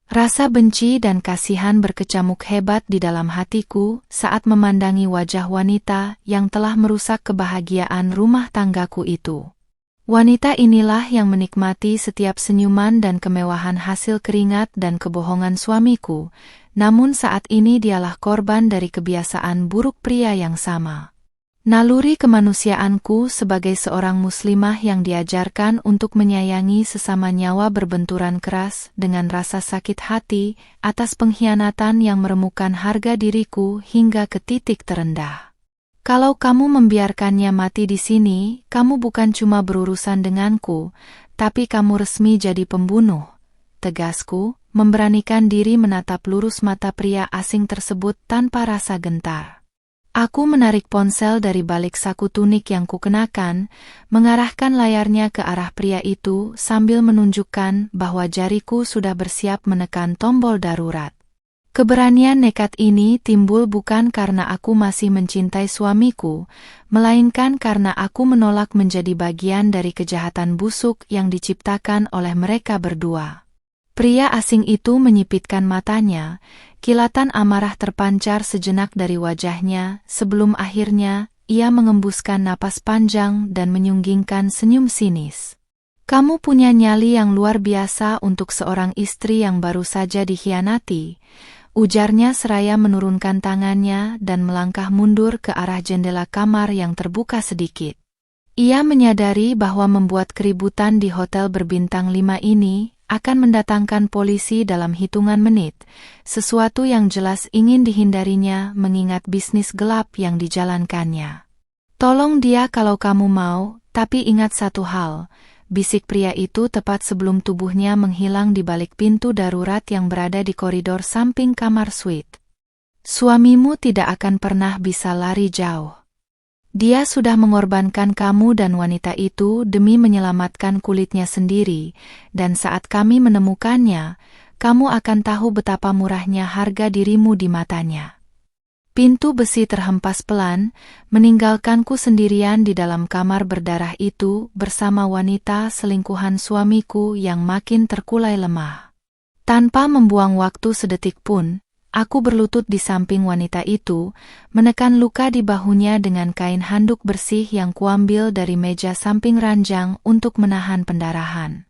Rasa benci dan kasihan berkecamuk hebat di dalam hatiku saat memandangi wajah wanita yang telah merusak kebahagiaan rumah tanggaku itu. Wanita inilah yang menikmati setiap senyuman dan kemewahan hasil keringat dan kebohongan suamiku, namun saat ini dialah korban dari kebiasaan buruk pria yang sama. Naluri kemanusiaanku sebagai seorang muslimah yang diajarkan untuk menyayangi sesama nyawa berbenturan keras dengan rasa sakit hati atas pengkhianatan yang meremukkan harga diriku hingga ke titik terendah. Kalau kamu membiarkannya mati di sini, kamu bukan cuma berurusan denganku, tapi kamu resmi jadi pembunuh. Tegasku, memberanikan diri menatap lurus mata pria asing tersebut tanpa rasa gentar. Aku menarik ponsel dari balik saku tunik yang kukenakan, mengarahkan layarnya ke arah pria itu sambil menunjukkan bahwa jariku sudah bersiap menekan tombol darurat. Keberanian nekat ini timbul bukan karena aku masih mencintai suamiku, melainkan karena aku menolak menjadi bagian dari kejahatan busuk yang diciptakan oleh mereka berdua. Pria asing itu menyipitkan matanya, kilatan amarah terpancar sejenak dari wajahnya, sebelum akhirnya ia mengembuskan napas panjang dan menyunggingkan senyum sinis. Kamu punya nyali yang luar biasa untuk seorang istri yang baru saja dikhianati, ujarnya seraya menurunkan tangannya dan melangkah mundur ke arah jendela kamar yang terbuka sedikit. Ia menyadari bahwa membuat keributan di hotel berbintang 5 ini akan mendatangkan polisi dalam hitungan menit, sesuatu yang jelas ingin dihindarinya mengingat bisnis gelap yang dijalankannya. Tolong dia kalau kamu mau, tapi ingat satu hal, bisik pria itu tepat sebelum tubuhnya menghilang di balik pintu darurat yang berada di koridor samping kamar suite. Suamimu tidak akan pernah bisa lari jauh. Dia sudah mengorbankan kamu dan wanita itu demi menyelamatkan kulitnya sendiri, dan saat kami menemukannya, kamu akan tahu betapa murahnya harga dirimu di matanya. Pintu besi terhempas pelan, meninggalkanku sendirian di dalam kamar berdarah itu bersama wanita selingkuhan suamiku yang makin terkulai lemah. Tanpa membuang waktu sedetik pun, aku berlutut di samping wanita itu, menekan luka di bahunya dengan kain handuk bersih yang kuambil dari meja samping ranjang untuk menahan pendarahan.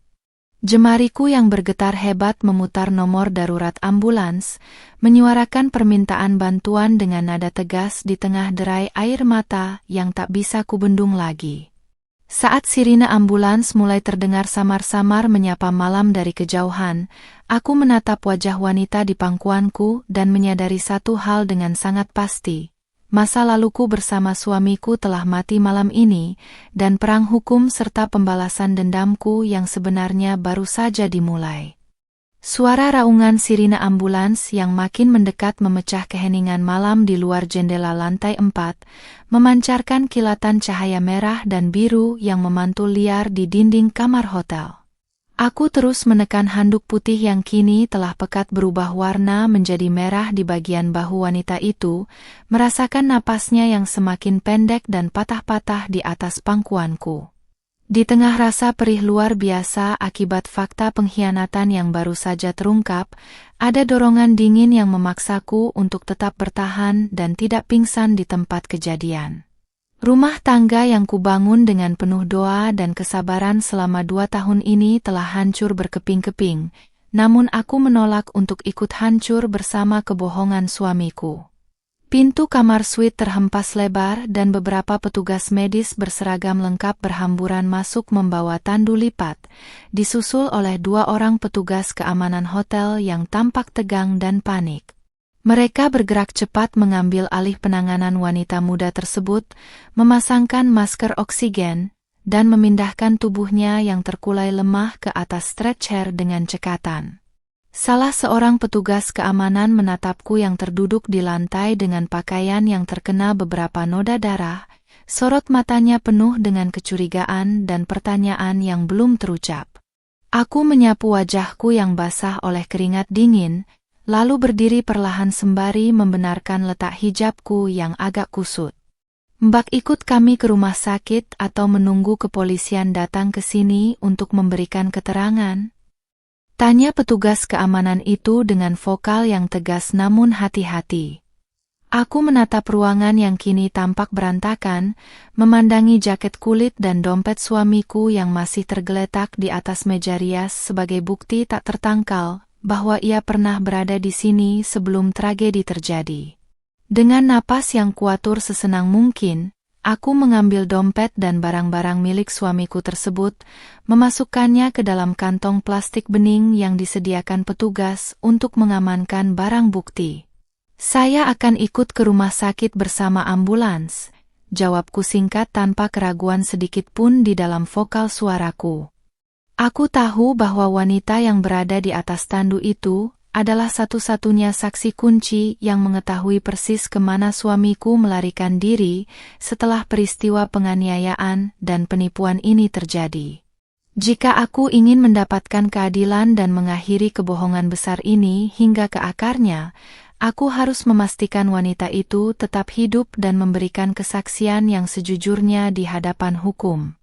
Jemariku yang bergetar hebat memutar nomor darurat ambulans, menyuarakan permintaan bantuan dengan nada tegas di tengah derai air mata yang tak bisa kubendung lagi. Saat sirine ambulans mulai terdengar samar-samar menyapa malam dari kejauhan, aku menatap wajah wanita di pangkuanku dan menyadari satu hal dengan sangat pasti. Masa laluku bersama suamiku telah mati malam ini, dan perang hukum serta pembalasan dendamku yang sebenarnya baru saja dimulai. Suara raungan sirine ambulans yang makin mendekat memecah keheningan malam di luar jendela lantai 4, memancarkan kilatan cahaya merah dan biru yang memantul liar di dinding kamar hotel. Aku terus menekan handuk putih yang kini telah pekat berubah warna menjadi merah di bagian bahu wanita itu, merasakan napasnya yang semakin pendek dan patah-patah di atas pangkuanku. Di tengah rasa perih luar biasa akibat fakta pengkhianatan yang baru saja terungkap, Ada dorongan dingin yang memaksaku untuk tetap bertahan dan tidak pingsan di tempat kejadian. Rumah tangga yang kubangun dengan penuh doa dan kesabaran selama 2 tahun ini telah hancur berkeping-keping, namun aku menolak untuk ikut hancur bersama kebohongan suamiku. Pintu kamar suite terhempas lebar dan beberapa petugas medis berseragam lengkap berhamburan masuk membawa tandu lipat, disusul oleh 2 orang petugas keamanan hotel yang tampak tegang dan panik. Mereka bergerak cepat mengambil alih penanganan wanita muda tersebut, memasangkan masker oksigen, dan memindahkan tubuhnya yang terkulai lemah ke atas stretcher dengan cekatan. Salah seorang petugas keamanan menatapku yang terduduk di lantai dengan pakaian yang terkena beberapa noda darah, sorot matanya penuh dengan kecurigaan dan pertanyaan yang belum terucap. Aku menyapu wajahku yang basah oleh keringat dingin, lalu berdiri perlahan sembari membenarkan letak hijabku yang agak kusut. Mbak ikut kami ke rumah sakit atau menunggu kepolisian datang ke sini untuk memberikan keterangan? Tanya petugas keamanan itu dengan vokal yang tegas namun hati-hati. Aku menatap ruangan yang kini tampak berantakan, memandangi jaket kulit dan dompet suamiku yang masih tergeletak di atas meja rias sebagai bukti tak tertangkal bahwa ia pernah berada di sini sebelum tragedi terjadi. Dengan napas yang kuatur sesenang mungkin, aku mengambil dompet dan barang-barang milik suamiku tersebut, memasukkannya ke dalam kantong plastik bening yang disediakan petugas untuk mengamankan barang bukti. Saya akan ikut ke rumah sakit bersama ambulans, jawabku singkat tanpa keraguan sedikit pun di dalam vokal suaraku. Aku tahu bahwa wanita yang berada di atas tandu itu adalah satu-satunya saksi kunci yang mengetahui persis kemana suamiku melarikan diri setelah peristiwa penganiayaan dan penipuan ini terjadi. Jika aku ingin mendapatkan keadilan dan mengakhiri kebohongan besar ini hingga ke akarnya, aku harus memastikan wanita itu tetap hidup dan memberikan kesaksian yang sejujurnya di hadapan hukum.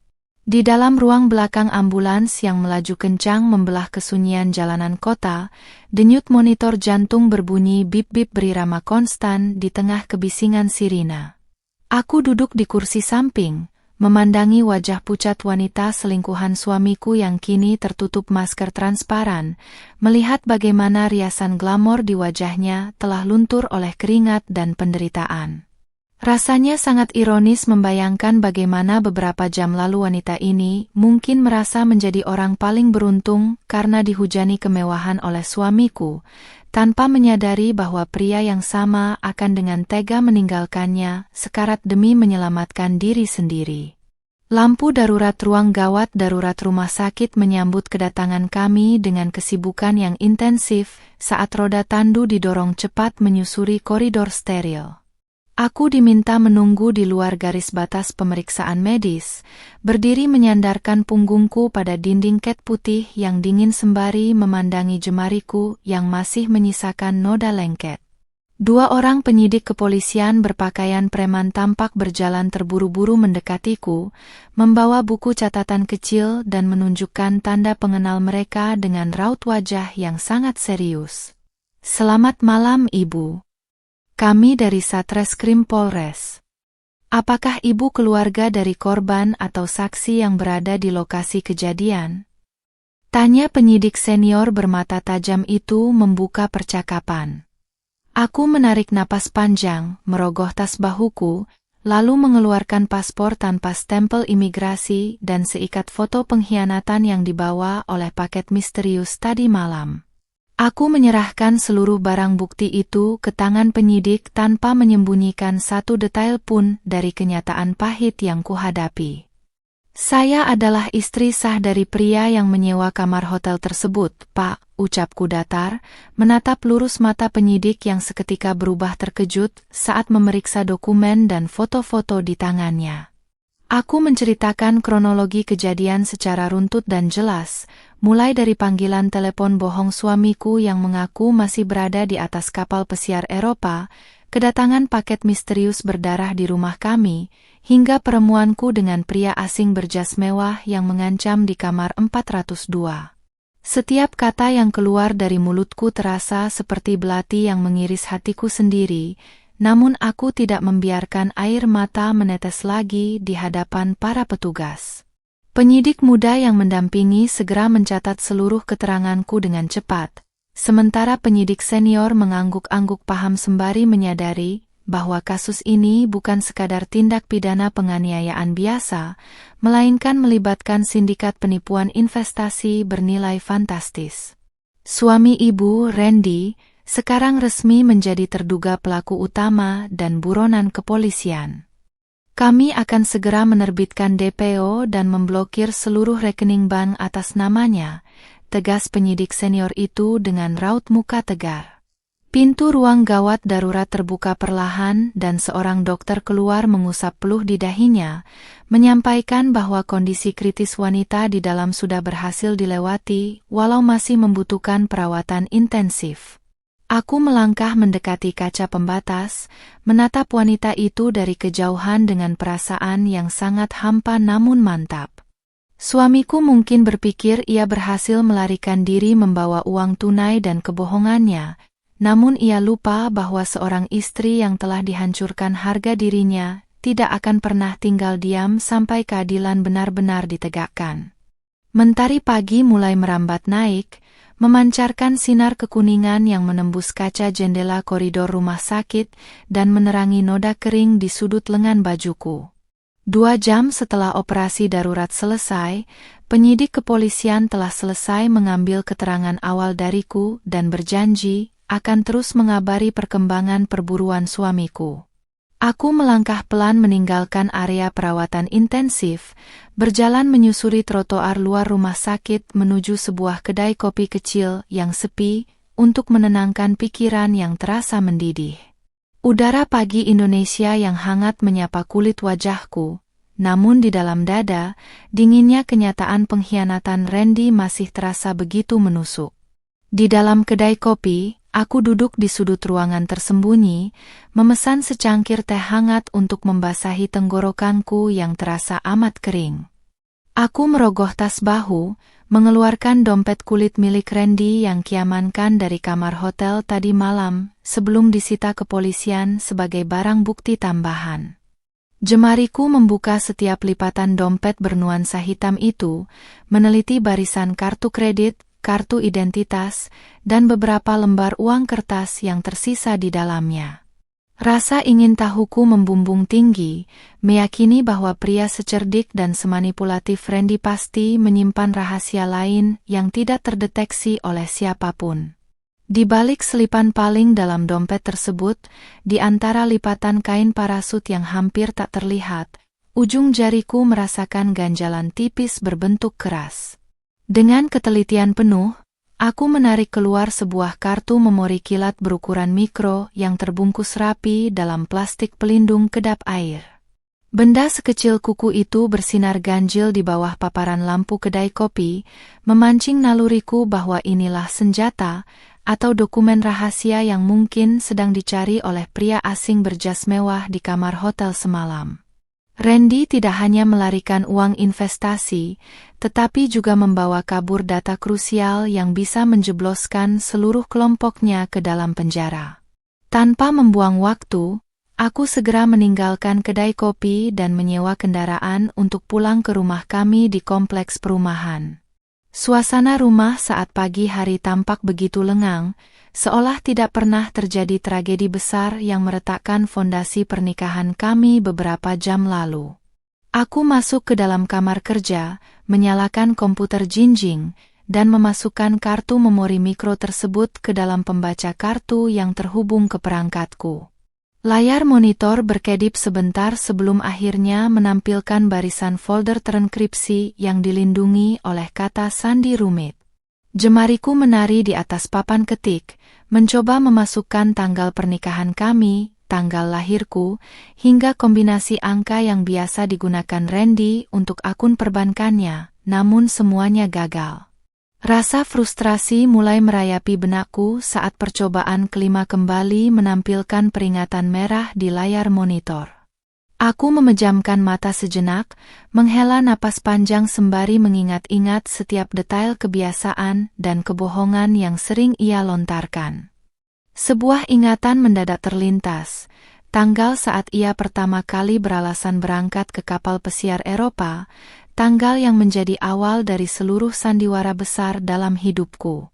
Di dalam ruang belakang ambulans yang melaju kencang membelah kesunyian jalanan kota, denyut monitor jantung berbunyi bip-bip berirama konstan di tengah kebisingan sirina. Aku duduk di kursi samping, memandangi wajah pucat wanita selingkuhan suamiku yang kini tertutup masker transparan, melihat bagaimana riasan glamor di wajahnya telah luntur oleh keringat dan penderitaan. Rasanya sangat ironis membayangkan bagaimana beberapa jam lalu wanita ini mungkin merasa menjadi orang paling beruntung karena dihujani kemewahan oleh suamiku, tanpa menyadari bahwa pria yang sama akan dengan tega meninggalkannya sekarat demi menyelamatkan diri sendiri. Lampu darurat ruang gawat darurat rumah sakit menyambut kedatangan kami dengan kesibukan yang intensif saat roda tandu didorong cepat menyusuri koridor steril. Aku diminta menunggu di luar garis batas pemeriksaan medis, berdiri menyandarkan punggungku pada dinding cat putih yang dingin sembari memandangi jemariku yang masih menyisakan noda lengket. 2 orang penyidik kepolisian berpakaian preman tampak berjalan terburu-buru mendekatiku, membawa buku catatan kecil dan menunjukkan tanda pengenal mereka dengan raut wajah yang sangat serius. "Selamat malam, Ibu. Kami dari Satreskrim Polres. Apakah Ibu keluarga dari korban atau saksi yang berada di lokasi kejadian?" Tanya penyidik senior bermata tajam itu membuka percakapan. Aku menarik napas panjang, merogoh tas bahuku, lalu mengeluarkan paspor tanpa stempel imigrasi dan seikat foto pengkhianatan yang dibawa oleh paket misterius tadi malam. Aku menyerahkan seluruh barang bukti itu ke tangan penyidik tanpa menyembunyikan satu detail pun dari kenyataan pahit yang kuhadapi. "Saya adalah istri sah dari pria yang menyewa kamar hotel tersebut, Pak," ucapku datar, menatap lurus mata penyidik yang seketika berubah terkejut saat memeriksa dokumen dan foto-foto di tangannya. Aku menceritakan kronologi kejadian secara runtut dan jelas, mulai dari panggilan telepon bohong suamiku yang mengaku masih berada di atas kapal pesiar Eropa, kedatangan paket misterius berdarah di rumah kami, hingga pertemuanku dengan pria asing berjas mewah yang mengancam di kamar 402. Setiap kata yang keluar dari mulutku terasa seperti belati yang mengiris hatiku sendiri, namun aku tidak membiarkan air mata menetes lagi di hadapan para petugas. Penyidik muda yang mendampingi segera mencatat seluruh keteranganku dengan cepat, sementara penyidik senior mengangguk-angguk paham sembari menyadari bahwa kasus ini bukan sekadar tindak pidana penganiayaan biasa, melainkan melibatkan sindikat penipuan investasi bernilai fantastis. Suami ibu, Randy, sekarang resmi menjadi terduga pelaku utama dan buronan kepolisian. Kami akan segera menerbitkan DPO dan memblokir seluruh rekening bank atas namanya, tegas penyidik senior itu dengan raut muka tegar. Pintu ruang gawat darurat terbuka perlahan dan seorang dokter keluar mengusap peluh di dahinya, menyampaikan bahwa kondisi kritis wanita di dalam sudah berhasil dilewati walau masih membutuhkan perawatan intensif. Aku melangkah mendekati kaca pembatas, menatap wanita itu dari kejauhan dengan perasaan yang sangat hampa namun mantap. Suamiku mungkin berpikir ia berhasil melarikan diri membawa uang tunai dan kebohongannya, namun ia lupa bahwa seorang istri yang telah dihancurkan harga dirinya tidak akan pernah tinggal diam sampai keadilan benar-benar ditegakkan. Mentari pagi mulai merambat naik, memancarkan sinar kekuningan yang menembus kaca jendela koridor rumah sakit dan menerangi noda kering di sudut lengan bajuku. 2 jam setelah operasi darurat selesai, penyidik kepolisian telah selesai mengambil keterangan awal dariku dan berjanji akan terus mengabari perkembangan perburuan suamiku. Aku melangkah pelan meninggalkan area perawatan intensif, berjalan menyusuri trotoar luar rumah sakit menuju sebuah kedai kopi kecil yang sepi untuk menenangkan pikiran yang terasa mendidih. Udara pagi Indonesia yang hangat menyapa kulit wajahku, namun di dalam dada, dinginnya kenyataan pengkhianatan Randy masih terasa begitu menusuk. Di dalam kedai kopi, aku duduk di sudut ruangan tersembunyi, memesan secangkir teh hangat untuk membasahi tenggorokanku yang terasa amat kering. Aku merogoh tas bahu, mengeluarkan dompet kulit milik Randy yang kiamankan dari kamar hotel tadi malam sebelum disita kepolisian sebagai barang bukti tambahan. Jemariku membuka setiap lipatan dompet bernuansa hitam itu, meneliti barisan kartu kredit, kartu identitas, dan beberapa lembar uang kertas yang tersisa di dalamnya. Rasa ingin tahuku membumbung tinggi, meyakini bahwa pria secerdik dan semanipulatif Randy pasti menyimpan rahasia lain yang tidak terdeteksi oleh siapapun. Di balik selipan paling dalam dompet tersebut, di antara lipatan kain parasut yang hampir tak terlihat, ujung jariku merasakan ganjalan tipis berbentuk keras. Dengan ketelitian penuh, aku menarik keluar sebuah kartu memori kilat berukuran mikro yang terbungkus rapi dalam plastik pelindung kedap air. Benda sekecil kuku itu bersinar ganjil di bawah paparan lampu kedai kopi, memancing naluriku bahwa inilah senjata atau dokumen rahasia yang mungkin sedang dicari oleh pria asing berjas mewah di kamar hotel semalam. Randy tidak hanya melarikan uang investasi, tetapi juga membawa kabur data krusial yang bisa menjebloskan seluruh kelompoknya ke dalam penjara. Tanpa membuang waktu, aku segera meninggalkan kedai kopi dan menyewa kendaraan untuk pulang ke rumah kami di kompleks perumahan. Suasana rumah saat pagi hari tampak begitu lengang, seolah tidak pernah terjadi tragedi besar yang meretakkan fondasi pernikahan kami beberapa jam lalu. Aku masuk ke dalam kamar kerja, menyalakan komputer jinjing, dan memasukkan kartu memori mikro tersebut ke dalam pembaca kartu yang terhubung ke perangkatku. Layar monitor berkedip sebentar sebelum akhirnya menampilkan barisan folder terenkripsi yang dilindungi oleh kata sandi rumit. Jemariku menari di atas papan ketik, mencoba memasukkan tanggal pernikahan kami, tanggal lahirku, hingga kombinasi angka yang biasa digunakan Randy untuk akun perbankannya, namun semuanya gagal. Rasa frustrasi mulai merayapi benakku saat percobaan kelima kembali menampilkan peringatan merah di layar monitor. Aku memejamkan mata sejenak, menghela napas panjang sembari mengingat-ingat setiap detail kebiasaan dan kebohongan yang sering ia lontarkan. Sebuah ingatan mendadak terlintas, tanggal saat ia pertama kali beralasan berangkat ke kapal pesiar Eropa, tanggal yang menjadi awal dari seluruh sandiwara besar dalam hidupku.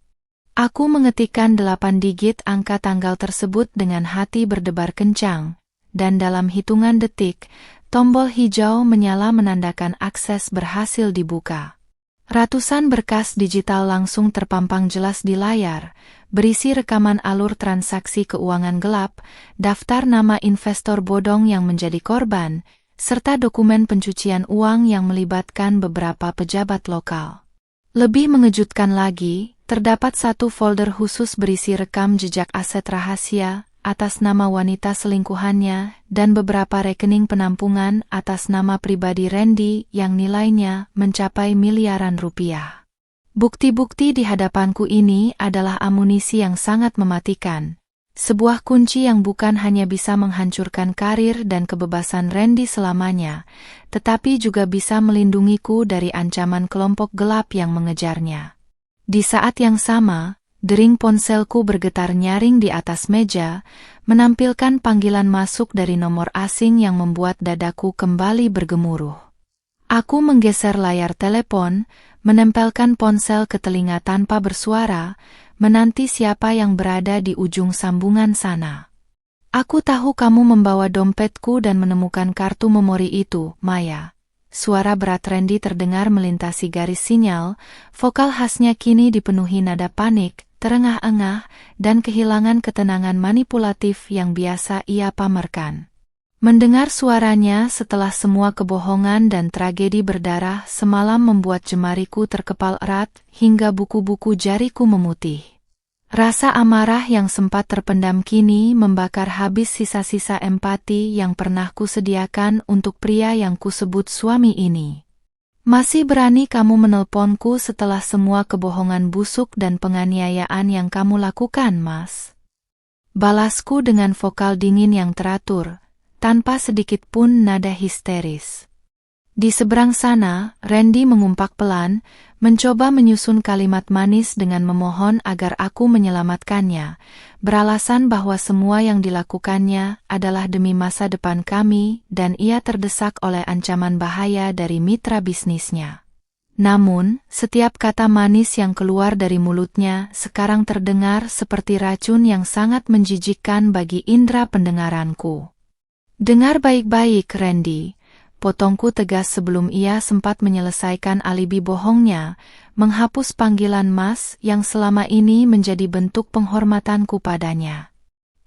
Aku mengetikkan 8 digit angka tanggal tersebut dengan hati berdebar kencang, dan dalam hitungan detik, tombol hijau menyala menandakan akses berhasil dibuka. Ratusan berkas digital langsung terpampang jelas di layar, berisi rekaman alur transaksi keuangan gelap, daftar nama investor bodong yang menjadi korban, serta dokumen pencucian uang yang melibatkan beberapa pejabat lokal. Lebih mengejutkan lagi, terdapat satu folder khusus berisi rekam jejak aset rahasia atas nama wanita selingkuhannya dan beberapa rekening penampungan atas nama pribadi Randy yang nilainya mencapai miliaran rupiah. Bukti-bukti di hadapanku ini adalah amunisi yang sangat mematikan. Sebuah kunci yang bukan hanya bisa menghancurkan karir dan kebebasan Randy selamanya, tetapi juga bisa melindungiku dari ancaman kelompok gelap yang mengejarnya. Di saat yang sama, dering ponselku bergetar nyaring di atas meja, menampilkan panggilan masuk dari nomor asing yang membuat dadaku kembali bergemuruh. Aku menggeser layar telepon, menempelkan ponsel ke telinga tanpa bersuara, menanti siapa yang berada di ujung sambungan sana. Aku tahu kamu membawa dompetku dan menemukan kartu memori itu, Maya. Suara berat Randy terdengar melintasi garis sinyal, vokal khasnya kini dipenuhi nada panik, terengah-engah, dan kehilangan ketenangan manipulatif yang biasa ia pamerkan. Mendengar suaranya setelah semua kebohongan dan tragedi berdarah semalam membuat jemariku terkepal erat hingga buku-buku jariku memutih. Rasa amarah yang sempat terpendam kini membakar habis sisa-sisa empati yang pernah kusediakan untuk pria yang kusebut suami ini. Masih berani kamu menelponku setelah semua kebohongan busuk dan penganiayaan yang kamu lakukan, Mas? Balasku dengan vokal dingin yang teratur, tanpa sedikit pun nada histeris. Di seberang sana, Randy mengumpak pelan, mencoba menyusun kalimat manis dengan memohon agar aku menyelamatkannya, beralasan bahwa semua yang dilakukannya adalah demi masa depan kami dan ia terdesak oleh ancaman bahaya dari mitra bisnisnya. Namun, setiap kata manis yang keluar dari mulutnya sekarang terdengar seperti racun yang sangat menjijikkan bagi indera pendengaranku. Dengar baik-baik, Randy. Potongku tegas sebelum ia sempat menyelesaikan alibi bohongnya, menghapus panggilan Mas yang selama ini menjadi bentuk penghormatanku padanya.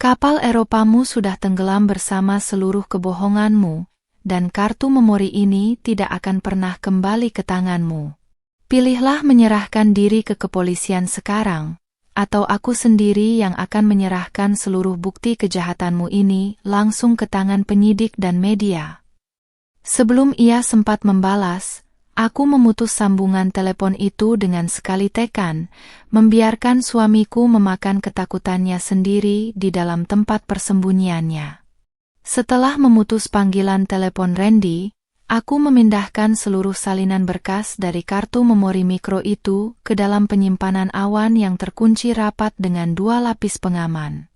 Kapal Eropamu sudah tenggelam bersama seluruh kebohonganmu, dan kartu memori ini tidak akan pernah kembali ke tanganmu. Pilihlah menyerahkan diri ke kepolisian sekarang, atau aku sendiri yang akan menyerahkan seluruh bukti kejahatanmu ini langsung ke tangan penyidik dan media. Sebelum ia sempat membalas, aku memutus sambungan telepon itu dengan sekali tekan, membiarkan suamiku memakan ketakutannya sendiri di dalam tempat persembunyiannya. Setelah memutus panggilan telepon Randy, aku memindahkan seluruh salinan berkas dari kartu memori mikro itu ke dalam penyimpanan awan yang terkunci rapat dengan 2 lapis pengaman.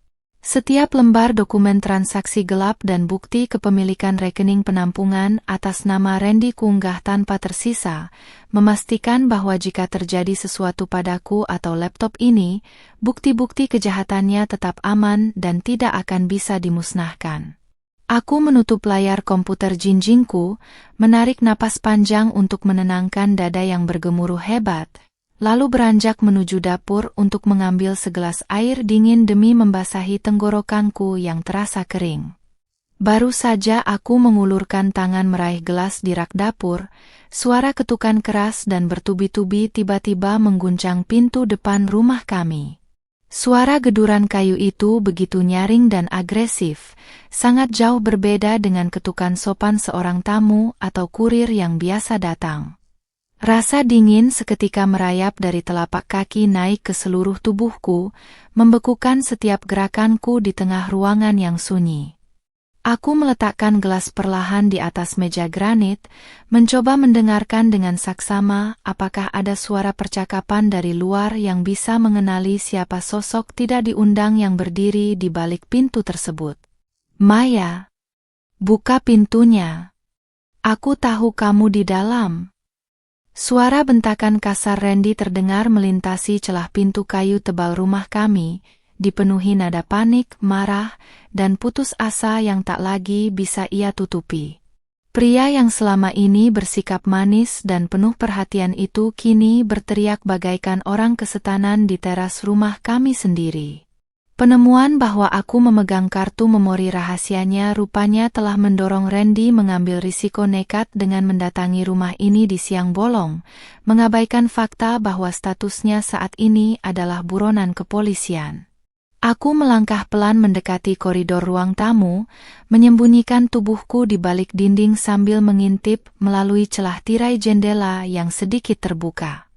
Setiap lembar dokumen transaksi gelap dan bukti kepemilikan rekening penampungan atas nama Randy kuunggah tanpa tersisa, memastikan bahwa jika terjadi sesuatu padaku atau laptop ini, bukti-bukti kejahatannya tetap aman dan tidak akan bisa dimusnahkan. Aku menutup layar komputer jinjingku, menarik napas panjang untuk menenangkan dada yang bergemuruh hebat, lalu beranjak menuju dapur untuk mengambil segelas air dingin demi membasahi tenggorokanku yang terasa kering. Baru saja aku mengulurkan tangan meraih gelas di rak dapur, suara ketukan keras dan bertubi-tubi tiba-tiba mengguncang pintu depan rumah kami. Suara geduran kayu itu begitu nyaring dan agresif, sangat jauh berbeda dengan ketukan sopan seorang tamu atau kurir yang biasa datang. Rasa dingin seketika merayap dari telapak kaki naik ke seluruh tubuhku, membekukan setiap gerakanku di tengah ruangan yang sunyi. Aku meletakkan gelas perlahan di atas meja granit, mencoba mendengarkan dengan saksama apakah ada suara percakapan dari luar yang bisa mengenali siapa sosok tidak diundang yang berdiri di balik pintu tersebut. Maya, buka pintunya. Aku tahu kamu di dalam. Suara bentakan kasar Randy terdengar melintasi celah pintu kayu tebal rumah kami, dipenuhi nada panik, marah, dan putus asa yang tak lagi bisa ia tutupi. Pria yang selama ini bersikap manis dan penuh perhatian itu kini berteriak bagaikan orang kesetanan di teras rumah kami sendiri. Penemuan bahwa aku memegang kartu memori rahasianya rupanya telah mendorong Randy mengambil risiko nekat dengan mendatangi rumah ini di siang bolong, mengabaikan fakta bahwa statusnya saat ini adalah buronan kepolisian. Aku melangkah pelan mendekati koridor ruang tamu, menyembunyikan tubuhku di balik dinding sambil mengintip melalui celah tirai jendela yang sedikit terbuka.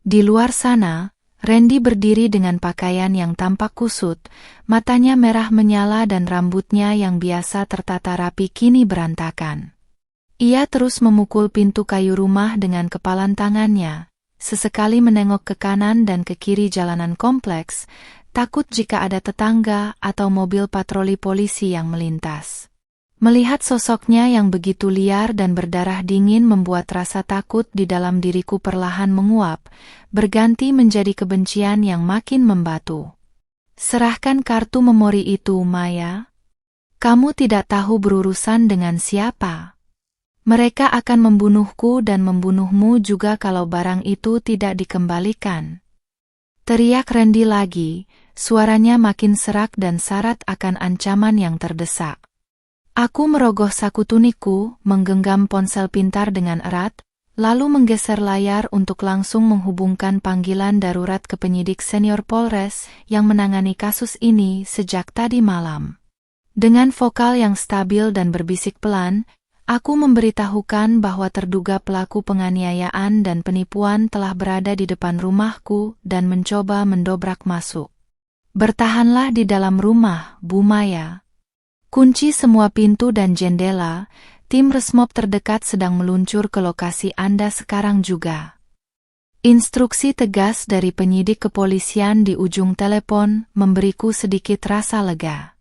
Di luar sana, Randy berdiri dengan pakaian yang tampak kusut, matanya merah menyala dan rambutnya yang biasa tertata rapi kini berantakan. Ia terus memukul pintu kayu rumah dengan kepalan tangannya, sesekali menengok ke kanan dan ke kiri jalanan kompleks, takut jika ada tetangga atau mobil patroli polisi yang melintas. Melihat sosoknya yang begitu liar dan berdarah dingin membuat rasa takut di dalam diriku perlahan menguap, berganti menjadi kebencian yang makin membatu. Serahkan kartu memori itu, Maya. Kamu tidak tahu berurusan dengan siapa. Mereka akan membunuhku dan membunuhmu juga kalau barang itu tidak dikembalikan. Teriak Randy lagi, suaranya makin serak dan syarat akan ancaman yang terdesak. Aku merogoh saku tunikku, menggenggam ponsel pintar dengan erat, lalu menggeser layar untuk langsung menghubungkan panggilan darurat ke penyidik senior Polres yang menangani kasus ini sejak tadi malam. Dengan vokal yang stabil dan berbisik pelan, aku memberitahukan bahwa terduga pelaku penganiayaan dan penipuan telah berada di depan rumahku dan mencoba mendobrak masuk. Bertahanlah di dalam rumah, Bu Maya. Kunci semua pintu dan jendela, tim Resmob terdekat sedang meluncur ke lokasi Anda sekarang juga. Instruksi tegas dari penyidik kepolisian di ujung telepon memberiku sedikit rasa lega.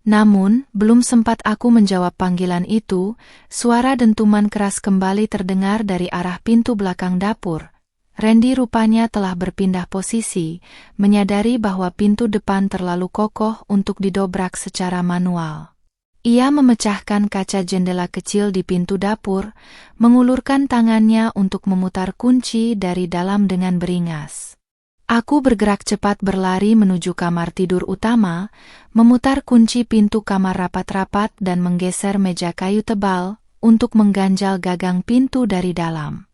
Namun, belum sempat aku menjawab panggilan itu, suara dentuman keras kembali terdengar dari arah pintu belakang dapur. Randy rupanya telah berpindah posisi, menyadari bahwa pintu depan terlalu kokoh untuk didobrak secara manual. Ia memecahkan kaca jendela kecil di pintu dapur, mengulurkan tangannya untuk memutar kunci dari dalam dengan beringas. Aku bergerak cepat berlari menuju kamar tidur utama, memutar kunci pintu kamar rapat-rapat dan menggeser meja kayu tebal untuk mengganjal gagang pintu dari dalam.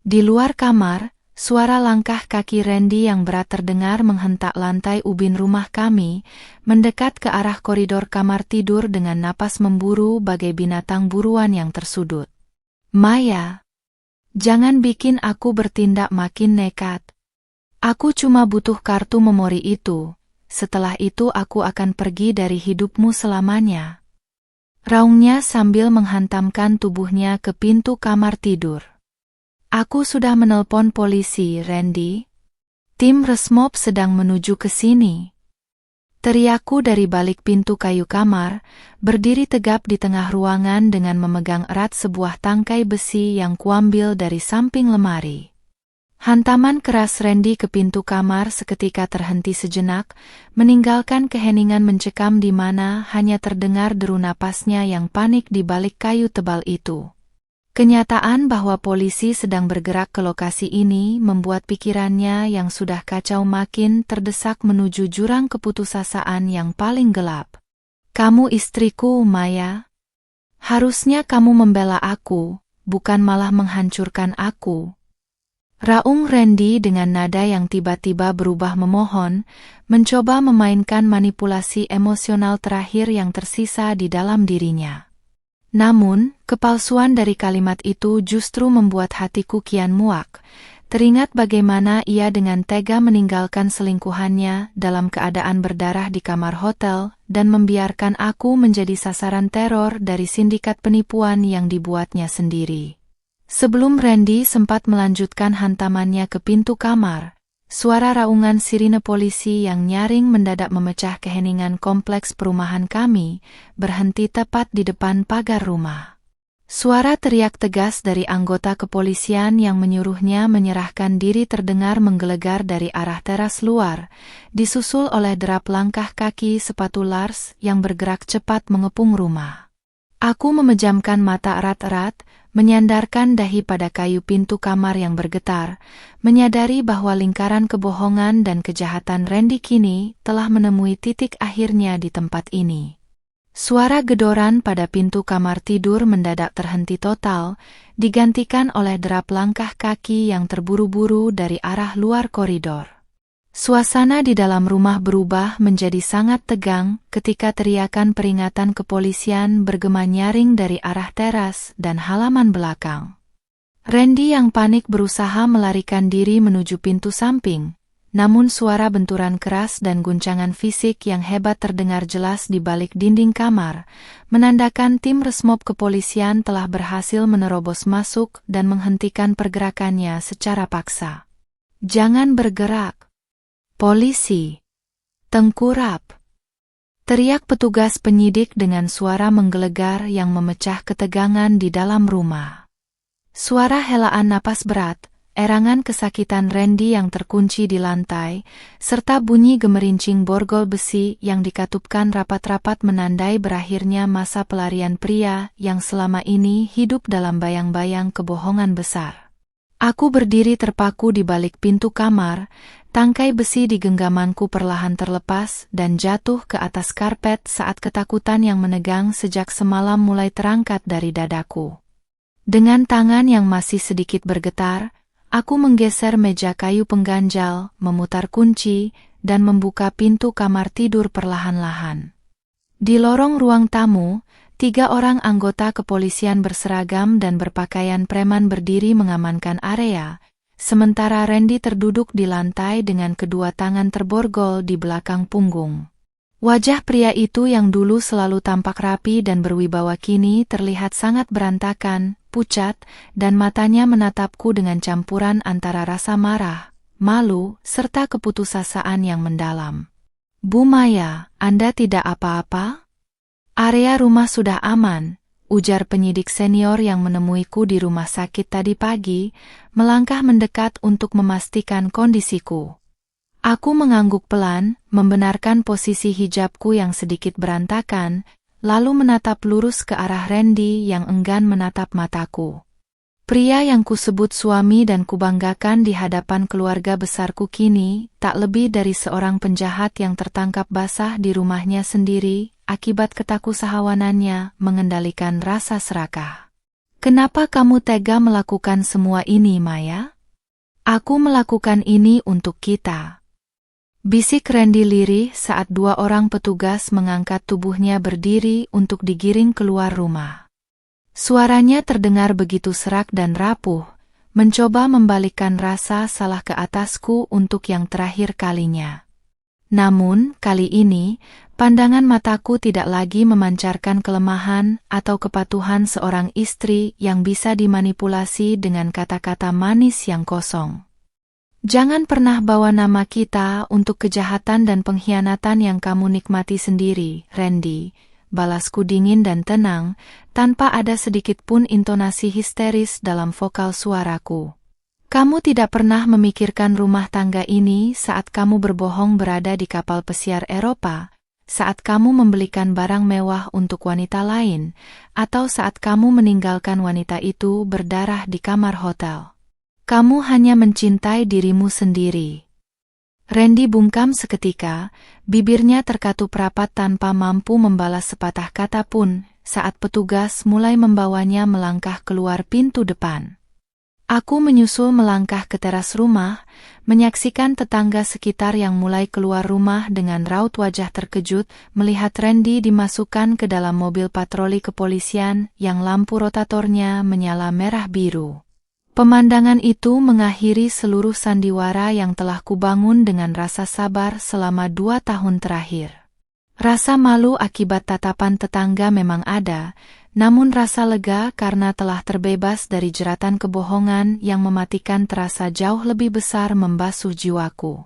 Di luar kamar, suara langkah kaki Randy yang berat terdengar menghentak lantai ubin rumah kami, mendekat ke arah koridor kamar tidur dengan napas memburu bagai binatang buruan yang tersudut. Maya, jangan bikin aku bertindak makin nekat. Aku cuma butuh kartu memori itu, setelah itu aku akan pergi dari hidupmu selamanya. Raungnya sambil menghantamkan tubuhnya ke pintu kamar tidur. Aku sudah menelpon polisi, Randy. Tim Resmob sedang menuju ke sini. Teriakku dari balik pintu kayu kamar, berdiri tegap di tengah ruangan dengan memegang erat sebuah tangkai besi yang kuambil dari samping lemari. Hantaman keras Randy ke pintu kamar seketika terhenti sejenak, meninggalkan keheningan mencekam di mana hanya terdengar deru napasnya yang panik di balik kayu tebal itu. Kenyataan bahwa polisi sedang bergerak ke lokasi ini membuat pikirannya yang sudah kacau makin terdesak menuju jurang keputusasaan yang paling gelap. Kamu istriku, Maya. Harusnya kamu membela aku, bukan malah menghancurkan aku. Raung Randy dengan nada yang tiba-tiba berubah memohon, mencoba memainkan manipulasi emosional terakhir yang tersisa di dalam dirinya. Namun, kepalsuan dari kalimat itu justru membuat hatiku kian muak, Teringat bagaimana ia dengan tega meninggalkan selingkuhannya dalam keadaan berdarah di kamar hotel dan membiarkan aku menjadi sasaran teror dari sindikat penipuan yang dibuatnya sendiri. Sebelum Randy sempat melanjutkan hantamannya ke pintu kamar, suara raungan sirine polisi yang nyaring mendadak memecah keheningan kompleks perumahan kami, berhenti tepat di depan pagar rumah. Suara teriak tegas dari anggota kepolisian yang menyuruhnya menyerahkan diri terdengar menggelegar dari arah teras luar, disusul oleh derap langkah kaki sepatu Lars yang bergerak cepat mengepung rumah. Aku memejamkan mata erat-erat, menyandarkan dahi pada kayu pintu kamar yang bergetar, menyadari bahwa lingkaran kebohongan dan kejahatan Randy kini telah menemui titik akhirnya di tempat ini. Suara gedoran pada pintu kamar tidur mendadak terhenti total, digantikan oleh derap langkah kaki yang terburu-buru dari arah luar koridor. Suasana di dalam rumah berubah menjadi sangat tegang ketika teriakan peringatan kepolisian bergema nyaring dari arah teras dan halaman belakang. Randy yang panik berusaha melarikan diri menuju pintu samping. Namun suara benturan keras dan guncangan fisik yang hebat terdengar jelas di balik dinding kamar, menandakan tim resmob kepolisian telah berhasil menerobos masuk dan menghentikan pergerakannya secara paksa. "Jangan bergerak! Polisi! Tengkurap!" teriak petugas penyidik dengan suara menggelegar yang memecah ketegangan di dalam rumah. Suara helaan napas berat, erangan kesakitan Randy yang terkunci di lantai, serta bunyi gemerincing borgol besi yang dikatupkan rapat-rapat menandai berakhirnya masa pelarian pria yang selama ini hidup dalam bayang-bayang kebohongan besar. Aku berdiri terpaku di balik pintu kamar, tangkai besi di genggamanku perlahan terlepas dan jatuh ke atas karpet saat ketakutan yang menegang sejak semalam mulai terangkat dari dadaku. Dengan tangan yang masih sedikit bergetar, aku menggeser meja kayu pengganjal, memutar kunci, dan membuka pintu kamar tidur perlahan-lahan. Di lorong ruang tamu, 3 orang anggota kepolisian berseragam dan berpakaian preman berdiri mengamankan area, sementara Randy terduduk di lantai dengan kedua tangan terborgol di belakang punggung. Wajah pria itu yang dulu selalu tampak rapi dan berwibawa kini terlihat sangat berantakan, pucat, dan matanya menatapku dengan campuran antara rasa marah, malu, serta keputusasaan yang mendalam. "Bu Maya, Anda tidak apa-apa?" "Area rumah sudah aman," ujar penyidik senior yang menemuiku di rumah sakit tadi pagi, melangkah mendekat untuk memastikan kondisiku. Aku mengangguk pelan, membenarkan posisi hijabku yang sedikit berantakan, lalu menatap lurus ke arah Randy yang enggan menatap mataku. Pria yang kusebut suami dan kubanggakan di hadapan keluarga besarku kini tak lebih dari seorang penjahat yang tertangkap basah di rumahnya sendiri akibat ketakusahawanannya mengendalikan rasa serakah. "Kenapa kamu tega melakukan semua ini, Maya?" "Aku melakukan ini untuk kita," bisik Randy lirih saat 2 orang petugas mengangkat tubuhnya berdiri untuk digiring keluar rumah. Suaranya terdengar begitu serak dan rapuh, mencoba membalikkan rasa salah ke atasku untuk yang terakhir kalinya. Namun, kali ini, pandangan mataku tidak lagi memancarkan kelemahan atau kepatuhan seorang istri yang bisa dimanipulasi dengan kata-kata manis yang kosong. "Jangan pernah bawa nama kita untuk kejahatan dan pengkhianatan yang kamu nikmati sendiri, Randy," balasku dingin dan tenang, tanpa ada sedikit pun intonasi histeris dalam vokal suaraku. "Kamu tidak pernah memikirkan rumah tangga ini saat kamu berbohong berada di kapal pesiar Eropa, saat kamu membelikan barang mewah untuk wanita lain, atau saat kamu meninggalkan wanita itu berdarah di kamar hotel. Kamu hanya mencintai dirimu sendiri." Randy bungkam seketika, bibirnya terkatup rapat tanpa mampu membalas sepatah kata pun, saat petugas mulai membawanya melangkah keluar pintu depan. Aku menyusul melangkah ke teras rumah, menyaksikan tetangga sekitar yang mulai keluar rumah dengan raut wajah terkejut melihat Randy dimasukkan ke dalam mobil patroli kepolisian yang lampu rotatornya menyala merah biru. Pemandangan itu mengakhiri seluruh sandiwara yang telah kubangun dengan rasa sabar selama 2 tahun terakhir. Rasa malu akibat tatapan tetangga memang ada, namun rasa lega karena telah terbebas dari jeratan kebohongan yang mematikan terasa jauh lebih besar membasuh jiwaku.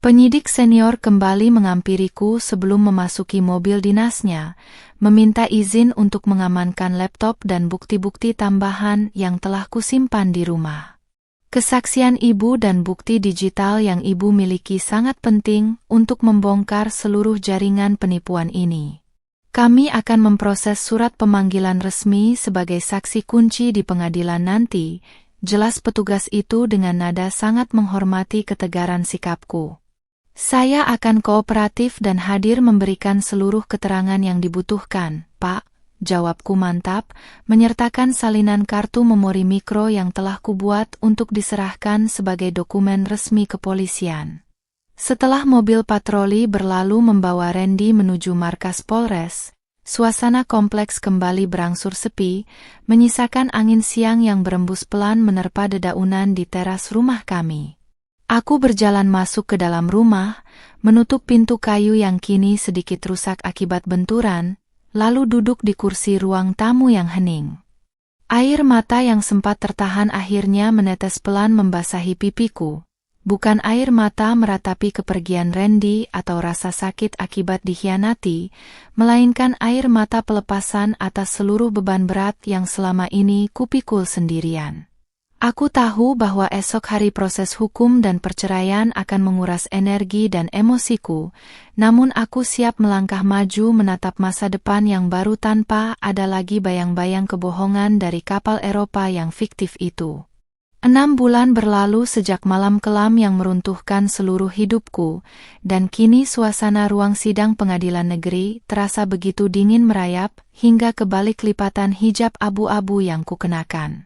Penyidik senior kembali mengampiriku sebelum memasuki mobil dinasnya, meminta izin untuk mengamankan laptop dan bukti-bukti tambahan yang telah kusimpan di rumah. Kesaksian ibu dan bukti digital yang ibu miliki sangat penting untuk membongkar seluruh jaringan penipuan ini. Kami akan memproses surat pemanggilan resmi sebagai saksi kunci di pengadilan nanti, jelas petugas itu dengan nada sangat menghormati ketegaran sikapku. Saya akan kooperatif dan hadir memberikan seluruh keterangan yang dibutuhkan, Pak, jawabku mantap, menyertakan salinan kartu memori mikro yang telah kubuat untuk diserahkan sebagai dokumen resmi kepolisian. Setelah mobil patroli berlalu membawa Randy menuju markas Polres, suasana kompleks kembali berangsur sepi, menyisakan angin siang yang berembus pelan menerpa dedaunan di teras rumah kami. Aku berjalan masuk ke dalam rumah, menutup pintu kayu yang kini sedikit rusak akibat benturan, lalu duduk di kursi ruang tamu yang hening. Air mata yang sempat tertahan akhirnya menetes pelan membasahi pipiku. Bukan air mata meratapi kepergian Randy atau rasa sakit akibat dikhianati, melainkan air mata pelepasan atas seluruh beban berat yang selama ini kupikul sendirian. Aku tahu bahwa esok hari proses hukum dan perceraian akan menguras energi dan emosiku, namun aku siap melangkah maju menatap masa depan yang baru tanpa ada lagi bayang-bayang kebohongan dari kapal Eropa yang fiktif itu. 6 bulan berlalu sejak malam kelam yang meruntuhkan seluruh hidupku, dan kini suasana ruang sidang pengadilan negeri terasa begitu dingin merayap hingga ke balik lipatan hijab abu-abu yang kukenakan.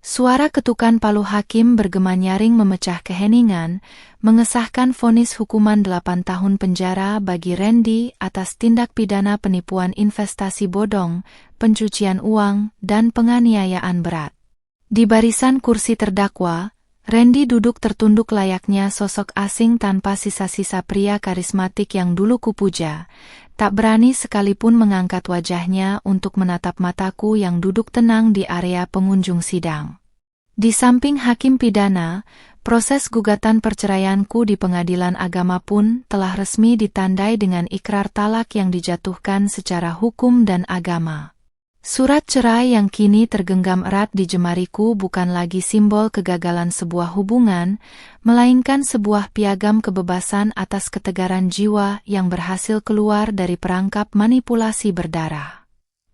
Suara ketukan palu hakim bergema nyaring memecah keheningan, mengesahkan vonis hukuman 8 tahun penjara bagi Randy atas tindak pidana penipuan investasi bodong, pencucian uang, dan penganiayaan berat. Di barisan kursi terdakwa, Randy duduk tertunduk layaknya sosok asing tanpa sisa-sisa pria karismatik yang dulu kupuja, tak berani sekalipun mengangkat wajahnya untuk menatap mataku yang duduk tenang di area pengunjung sidang. Di samping hakim pidana, proses gugatan perceraianku di pengadilan agama pun telah resmi ditandai dengan ikrar talak yang dijatuhkan secara hukum dan agama. Surat cerai yang kini tergenggam erat di jemariku bukan lagi simbol kegagalan sebuah hubungan, melainkan sebuah piagam kebebasan atas ketegaran jiwa yang berhasil keluar dari perangkap manipulasi berdarah.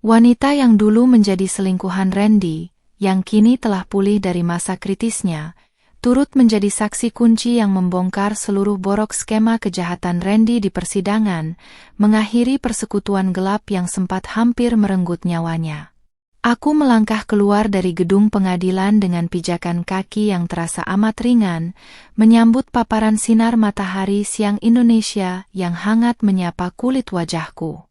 Wanita yang dulu menjadi selingkuhan Randy, yang kini telah pulih dari masa kritisnya, turut menjadi saksi kunci yang membongkar seluruh borok skema kejahatan Randy di persidangan, mengakhiri persekutuan gelap yang sempat hampir merenggut nyawanya. Aku melangkah keluar dari gedung pengadilan dengan pijakan kaki yang terasa amat ringan, menyambut paparan sinar matahari siang Indonesia yang hangat menyapa kulit wajahku.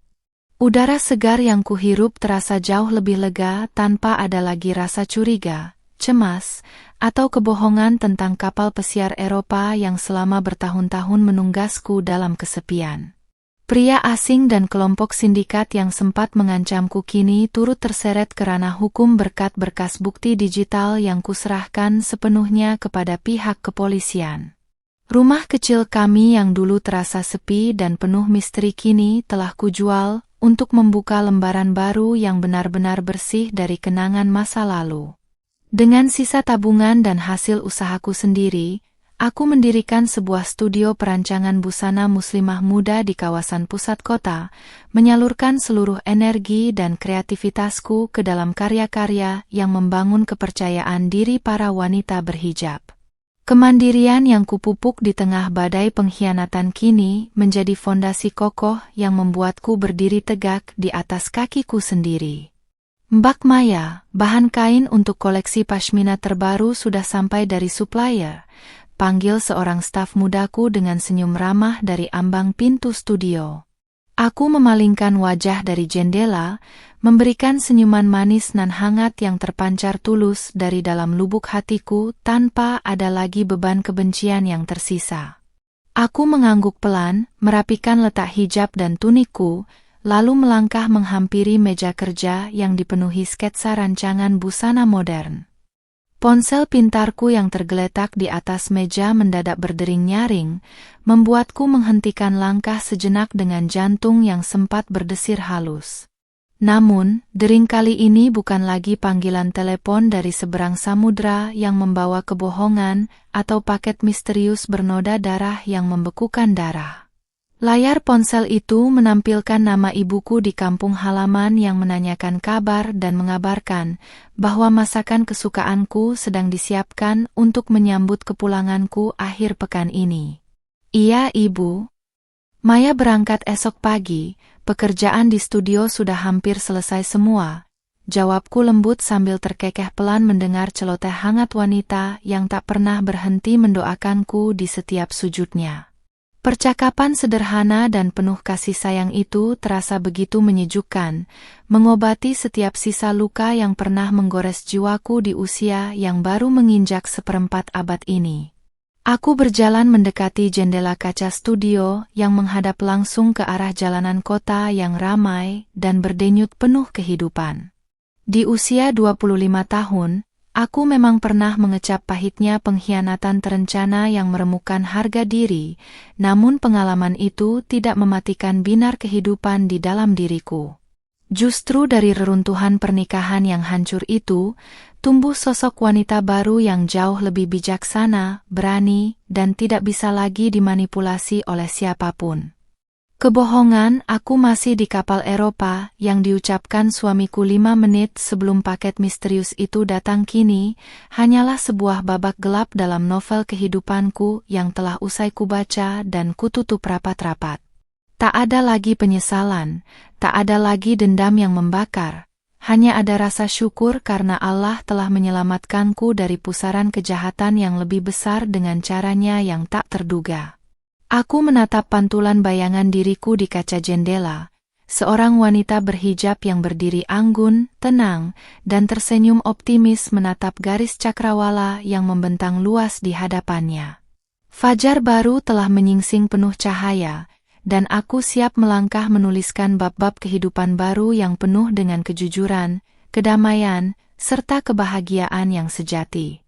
Udara segar yang kuhirup terasa jauh lebih lega tanpa ada lagi rasa curiga, cemas, atau kebohongan tentang kapal pesiar Eropa yang selama bertahun-tahun menunggasku dalam kesepian. Pria asing dan kelompok sindikat yang sempat mengancamku kini turut terseret ke ranah hukum berkat berkas bukti digital yang kuserahkan sepenuhnya kepada pihak kepolisian. Rumah kecil kami yang dulu terasa sepi dan penuh misteri kini telah kujual untuk membuka lembaran baru yang benar-benar bersih dari kenangan masa lalu. Dengan sisa tabungan dan hasil usahaku sendiri, aku mendirikan sebuah studio perancangan busana muslimah muda di kawasan pusat kota, menyalurkan seluruh energi dan kreativitasku ke dalam karya-karya yang membangun kepercayaan diri para wanita berhijab. Kemandirian yang kupupuk di tengah badai pengkhianatan kini menjadi fondasi kokoh yang membuatku berdiri tegak di atas kakiku sendiri. Mbak Maya, bahan kain untuk koleksi pashmina terbaru sudah sampai dari supplier, panggil seorang staf mudaku dengan senyum ramah dari ambang pintu studio. Aku memalingkan wajah dari jendela, memberikan senyuman manis nan hangat yang terpancar tulus dari dalam lubuk hatiku tanpa ada lagi beban kebencian yang tersisa. Aku mengangguk pelan, merapikan letak hijab dan tunikku, lalu melangkah menghampiri meja kerja yang dipenuhi sketsa rancangan busana modern. Ponsel pintarku yang tergeletak di atas meja mendadak berdering nyaring, membuatku menghentikan langkah sejenak dengan jantung yang sempat berdesir halus. Namun, dering kali ini bukan lagi panggilan telepon dari seberang samudra yang membawa kebohongan atau paket misterius bernoda darah yang membekukan darah. Layar ponsel itu menampilkan nama ibuku di kampung halaman yang menanyakan kabar dan mengabarkan bahwa masakan kesukaanku sedang disiapkan untuk menyambut kepulanganku akhir pekan ini. Iya, Ibu. Maya berangkat esok pagi, pekerjaan di studio sudah hampir selesai semua. Jawabku lembut sambil terkekeh pelan mendengar celoteh hangat wanita yang tak pernah berhenti mendoakanku di setiap sujudnya. Percakapan sederhana dan penuh kasih sayang itu terasa begitu menyejukkan, mengobati setiap sisa luka yang pernah menggores jiwaku di usia yang baru menginjak seperempat abad ini. Aku berjalan mendekati jendela kaca studio yang menghadap langsung ke arah jalanan kota yang ramai dan berdenyut penuh kehidupan. Di usia 25 tahun, aku memang pernah mengecap pahitnya pengkhianatan terencana yang meremukkan harga diri, namun pengalaman itu tidak mematikan binar kehidupan di dalam diriku. Justru dari reruntuhan pernikahan yang hancur itu, tumbuh sosok wanita baru yang jauh lebih bijaksana, berani, dan tidak bisa lagi dimanipulasi oleh siapapun. Kebohongan, aku masih di kapal Eropa yang diucapkan suamiku 5 menit sebelum paket misterius itu datang kini, hanyalah sebuah babak gelap dalam novel kehidupanku yang telah usai kubaca dan kututup rapat-rapat. Tak ada lagi penyesalan, tak ada lagi dendam yang membakar, hanya ada rasa syukur karena Allah telah menyelamatkanku dari pusaran kejahatan yang lebih besar dengan caranya yang tak terduga. Aku menatap pantulan bayangan diriku di kaca jendela, seorang wanita berhijab yang berdiri anggun, tenang, dan tersenyum optimis menatap garis cakrawala yang membentang luas di hadapannya. Fajar baru telah menyingsing penuh cahaya, dan aku siap melangkah menuliskan bab-bab kehidupan baru yang penuh dengan kejujuran, kedamaian, serta kebahagiaan yang sejati.